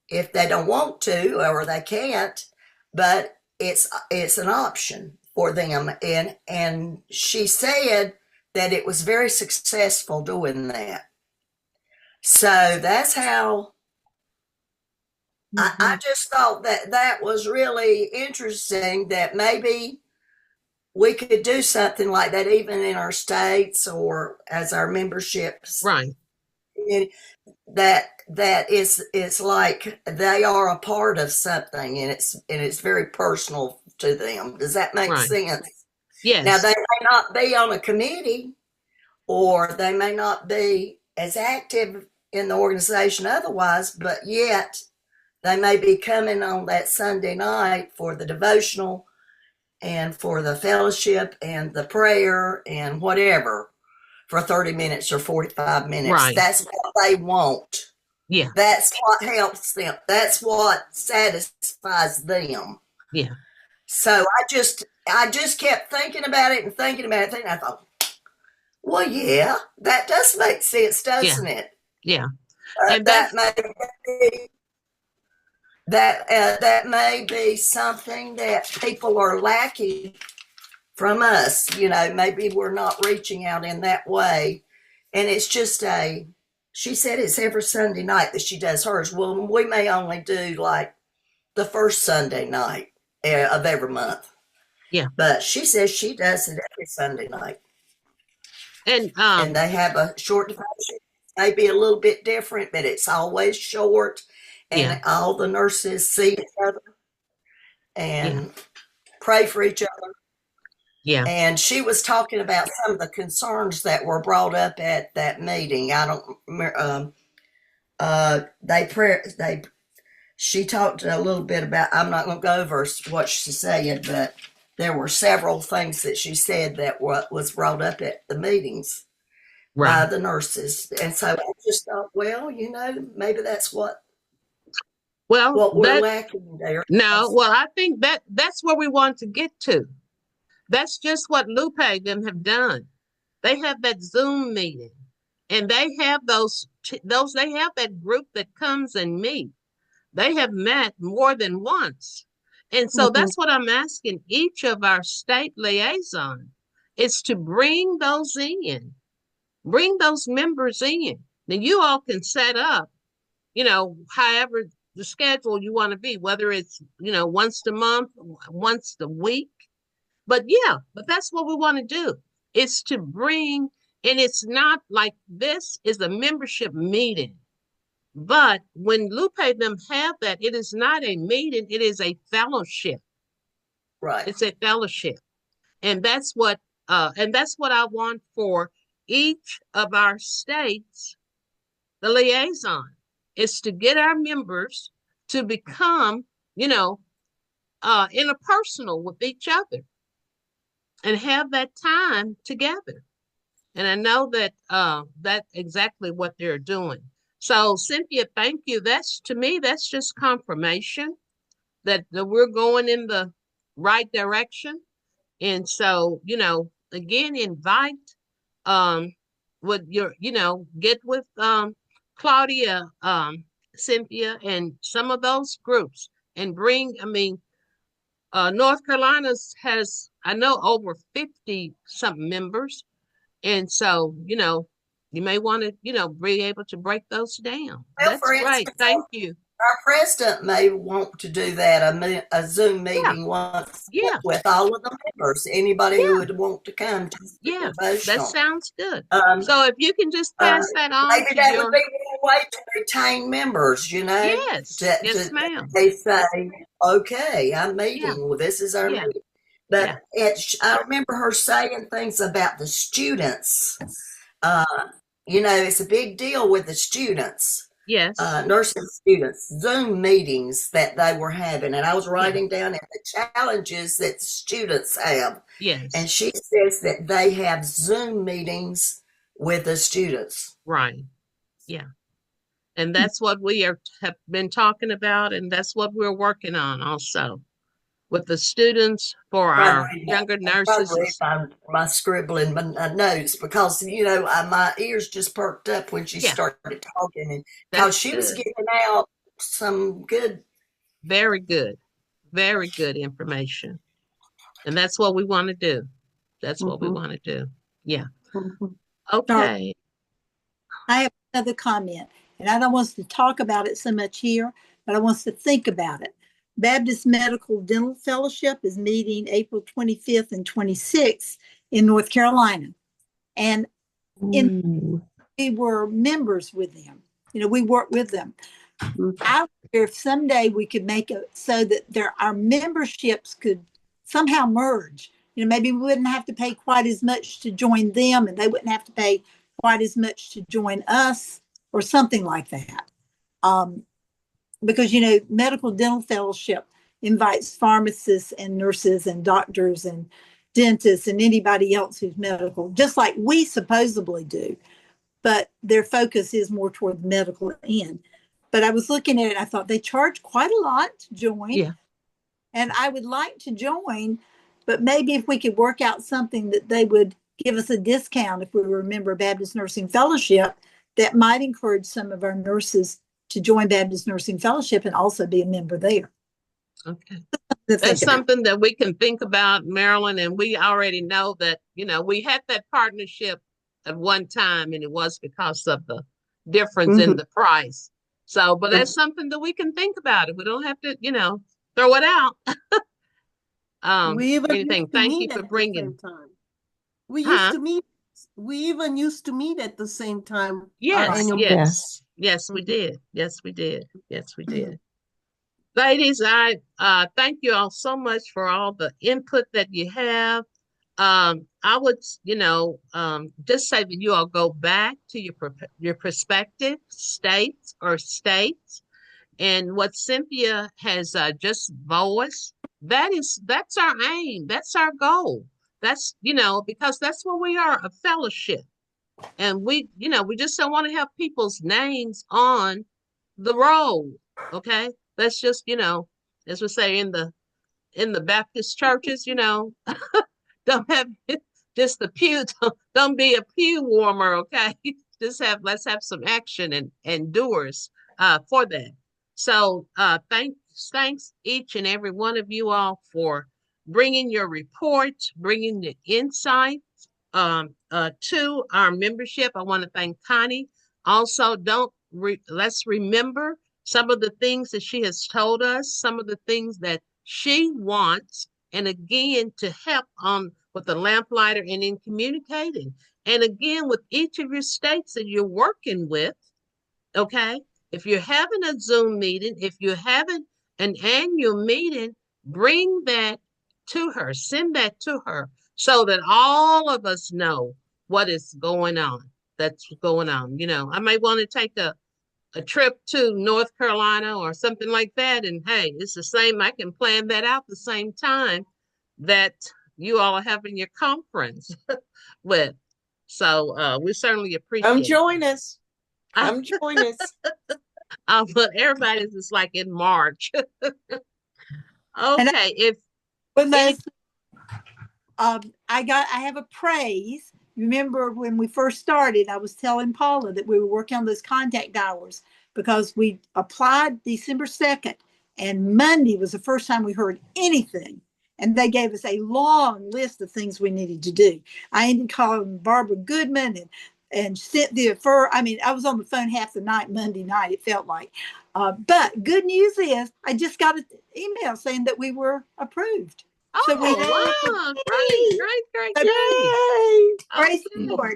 if they don't want to or they can't, but it's an option for them. And she said that it was very successful doing that. So that's how I just thought that that was really interesting, that maybe we could do something like that even in our states or as our memberships. Right. That is like they are a part of something, and it's very personal to them. Does that make Right. sense? Yes. Now they may not be on a committee, or they may not be as active in the organization otherwise, but yet they may be coming on that Sunday night for the devotional and for the fellowship and the prayer and whatever for 30 minutes or 45 minutes. Right. That's what they want. Yeah. That's what helps them. That's what satisfies them. Yeah. So I just kept thinking about it and thinking about it. And I thought, well, yeah, that does make sense, doesn't it? Yeah. And that may be something that people are lacking from us. You know, maybe we're not reaching out in that way. And it's just she said it's every Sunday night that she does hers. Well, we may only do like the first Sunday night of every month. Yeah. But she says she does it every Sunday night. And they have a short devotion. Maybe a little bit different, but it's always short. And all the nurses see each other and pray for each other. Yeah. And she was talking about some of the concerns that were brought up at that meeting. I don't remember. She talked a little bit about, I'm not going to go over what she said, but there were several things that she said that was brought up at the meetings by the nurses. And so I just thought, well, you know, maybe that's what we're lacking there. No, well, I think that's where we want to get to. That's just what Lupe them have done. They have that Zoom meeting, and they have they have that group that comes and meet. They have met more than once. And so that's what I'm asking each of our state liaison is to bring those members in. Then you all can set up, you know, however the schedule you want to be, whether it's, you know, once a month, once a week. But that's what we want to do is to bring, and it's not like this is a membership meeting. But when Lupe them have that, it is not a meeting, it is a fellowship. Right. It's a fellowship. And that's what I want for each of our states, the liaison, is to get our members to become, you know, interpersonal with each other and have that time together. And I know that that's exactly what they're doing. So Cynthia, thank you. To me, that's just confirmation that we're going in the right direction. And so, you know, again, invite with your, you know, get with Claudia, Cynthia, and some of those groups and bring, I mean, North Carolina's has, I know, over 50 something members. And so, you know, you may want to, you know, be able to break those down. Well, That's for great. instance, Thank you. Our president may want to do that, a Zoom meeting once with all of the members, anybody who would want to come to the devotional. That sounds good. So if you can just pass that on maybe to that your... would be one way to retain members, you know? Yes, yes, ma'am. They say, okay, I'm meeting. Well, this is our meeting. But I remember her saying things about the students. You know, it's a big deal with the students. Yes. Nursing students, Zoom meetings that they were having. And I was writing down the challenges that students have. Yes. And she says that they have Zoom meetings with the students. Right. Yeah. And that's what we have been talking about. And that's what we're working on also. with the students for our younger nurses. My scribbling my notes because my ears just perked up when she started talking, and because she was giving out some good, very good information, and that's what we want to do. That's what we want to do. Yeah. Okay. I have another comment, and I don't want us to talk about it so much here, but I want us to think about it. Baptist Medical Dental Fellowship is meeting April 25th and 26th in North Carolina. And we were members with them. We work with them. I wonder if someday we could make it so that our memberships could somehow merge. Maybe we wouldn't have to pay quite as much to join them, and they wouldn't have to pay quite as much to join us, or something like that. Because Medical Dental Fellowship invites pharmacists and nurses and doctors and dentists and anybody else who's medical, just like we supposedly do, but their focus is more toward the medical end. But I was looking at it, I thought they charge quite a lot to join. Yeah. And I would like to join, but maybe if we could work out something that they would give us a discount if we were a member of Baptist Nursing Fellowship, that might encourage some of our nurses to join Baptist Nursing Fellowship and also be a member there. Okay. That's something that we can think about, Marilyn, and we already know that, we had that partnership at one time, and it was because of the difference in the price. So, but that's something that we can think about. We don't have to, throw it out. Anything. Thank you for bringing. We used to meet. We even used to meet at the same time. Yes, we did. Yes, we did. Yes, we did. Ladies, I thank you all so much for all the input that you have. I would, just say that you all go back to your prospective states, and what Cynthia has just voiced. That's our aim. That's our goal. That's because that's what we are, a fellowship, and we just don't want to have people's names on the roll. Okay, that's just as we say in the Baptist churches, don't have just the pew. Don't be a pew warmer, okay? Let's have some action and doers for that. So thanks each and every one of you all for bringing your reports, bringing the insights to our membership. I want to thank Connie. Also, let's remember some of the things that she has told us, some of the things that she wants, and again, to help with the lamplighter and in communicating. And again, with each of your states that you're working with, okay? If you're having a Zoom meeting, if you're having an annual meeting, bring that to her, send that to her, so that all of us know what is going on. That's going on. I may want to take a trip to North Carolina or something like that. And hey, it's the same. I can plan that out the same time that you all are having your conference with. So we certainly appreciate Come join us. Come join us. But everybody's just like in March. Okay. I have a praise. Remember when we first started, I was telling Paula that we were working on those contact hours because we applied December 2nd, and Monday was the first time we heard anything. And they gave us a long list of things we needed to do. I ended calling Barbara Goodman and Cynthia Fur. I mean, I was on the phone half the night, Monday night, it felt like. But good news is I just got an email saying that we were approved. Oh, so wow. Great. Praise the Lord.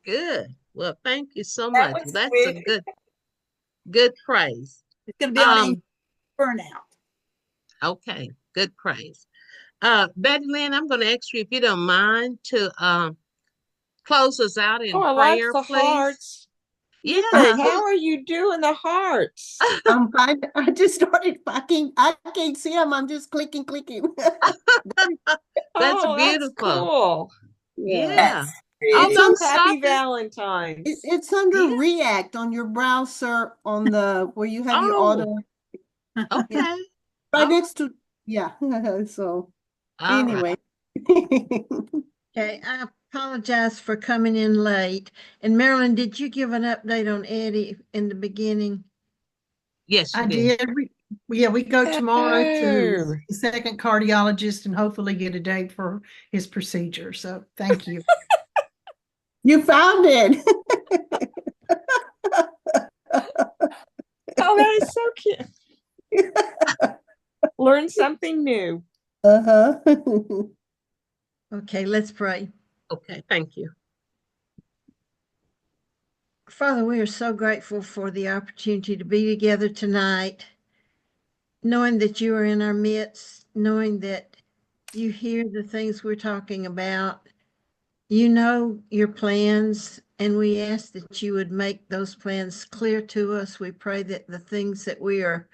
Good. Well, thank you so much. That's a good praise. It's going to be on burnout. Okay. Good praise. Betty Lynn, I'm going to ask you if you don't mind to close us out in prayer, the please. Hearts. Yeah. How are you doing the hearts? I'm fine. I just started packing. I can't see them. I'm just clicking. That's beautiful. That's cool. Yeah. Happy Valentine's. It's under React on your browser on the where you have your auto. Okay. Right next to Yeah. So All right. anyway. Okay, I apologize for coming in late. And Marilyn, did you give an update on Eddie in the beginning? Yes, you I did. did. Yeah, we go tomorrow to Oh. the second cardiologist and hopefully get a date for his procedure. So thank you. You found it. Oh, that is so cute. Learn something new. Uh-huh. Okay, let's pray. Okay, thank you. Father, we are so grateful for the opportunity to be together tonight, knowing that you are in our midst, knowing that you hear the things we're talking about. You know your plans, and we ask that you would make those plans clear to us. We pray that the things that we are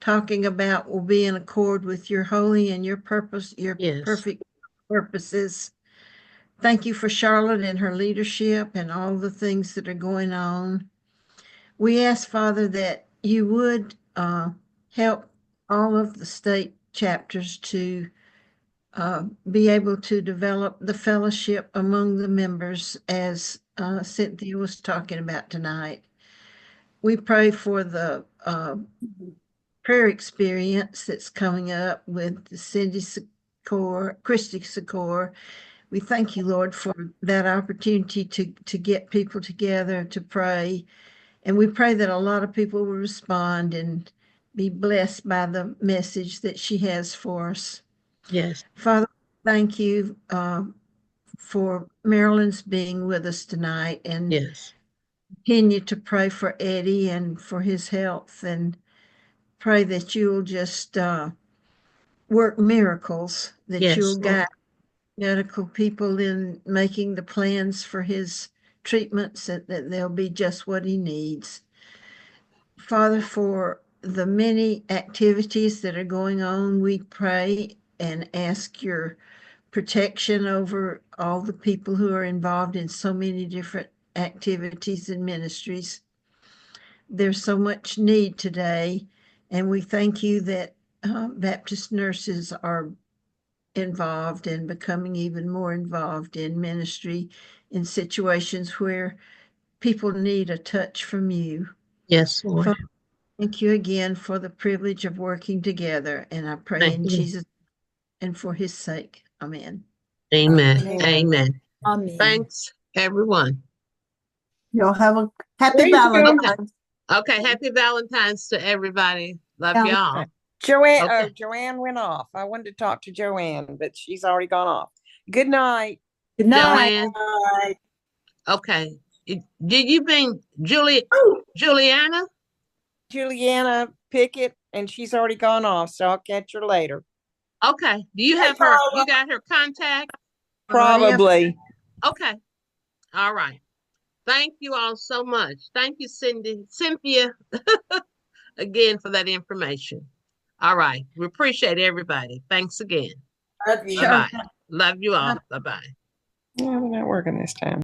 talking about will be in accord with your holy and your purpose, your Yes. perfect purposes. Thank you for Charlotte and her leadership and all the things that are going on. We ask, Father, that you would help all of the state chapters to be able to develop the fellowship among the members as Cynthia was talking about tonight. We pray for the prayer experience that's coming up with Cindy Secor, Christy Secor. We thank you, Lord, for that opportunity to get people together to pray. And we pray that a lot of people will respond and be blessed by the message that she has for us. Yes. Father, thank you for Marilyn's being with us tonight, and Yes. continue to pray for Eddie and for his health, and pray that you'll just work miracles, that you'll Yes, Lord. guide medical people in making the plans for his treatments, that they'll be just what he needs. Father, for the many activities that are going on, we pray and ask your protection over all the people who are involved in so many different activities and ministries. There's so much need today, and we thank you that Baptist nurses are involved and becoming even more involved in ministry in situations where people need a touch from you. Yes, Lord. Father, thank you again for the privilege of working together, and I pray Thank in you. Jesus and for his sake. Amen. Amen. Amen. Amen. Amen. Thanks, everyone. Y'all have a happy Thank you. Valentine's. Okay, happy Valentine's to everybody. Love Yeah. y'all. Joanne, Okay. oh, Joanne went off. I wanted to talk to Joanne, but she's already gone off. Good night. Good night. Joanne. Bye. Okay. Did you mean Juliana? Juliana Pickett, and she's already gone off, so I'll catch her later. Okay. Do you have her? You got her contact? Probably. Okay. All right. Thank you all so much. Thank you, Cynthia, again for that information. All right. We appreciate everybody. Thanks again. Love you. Bye bye. Love you all. Bye bye. Yeah, we're not working this time.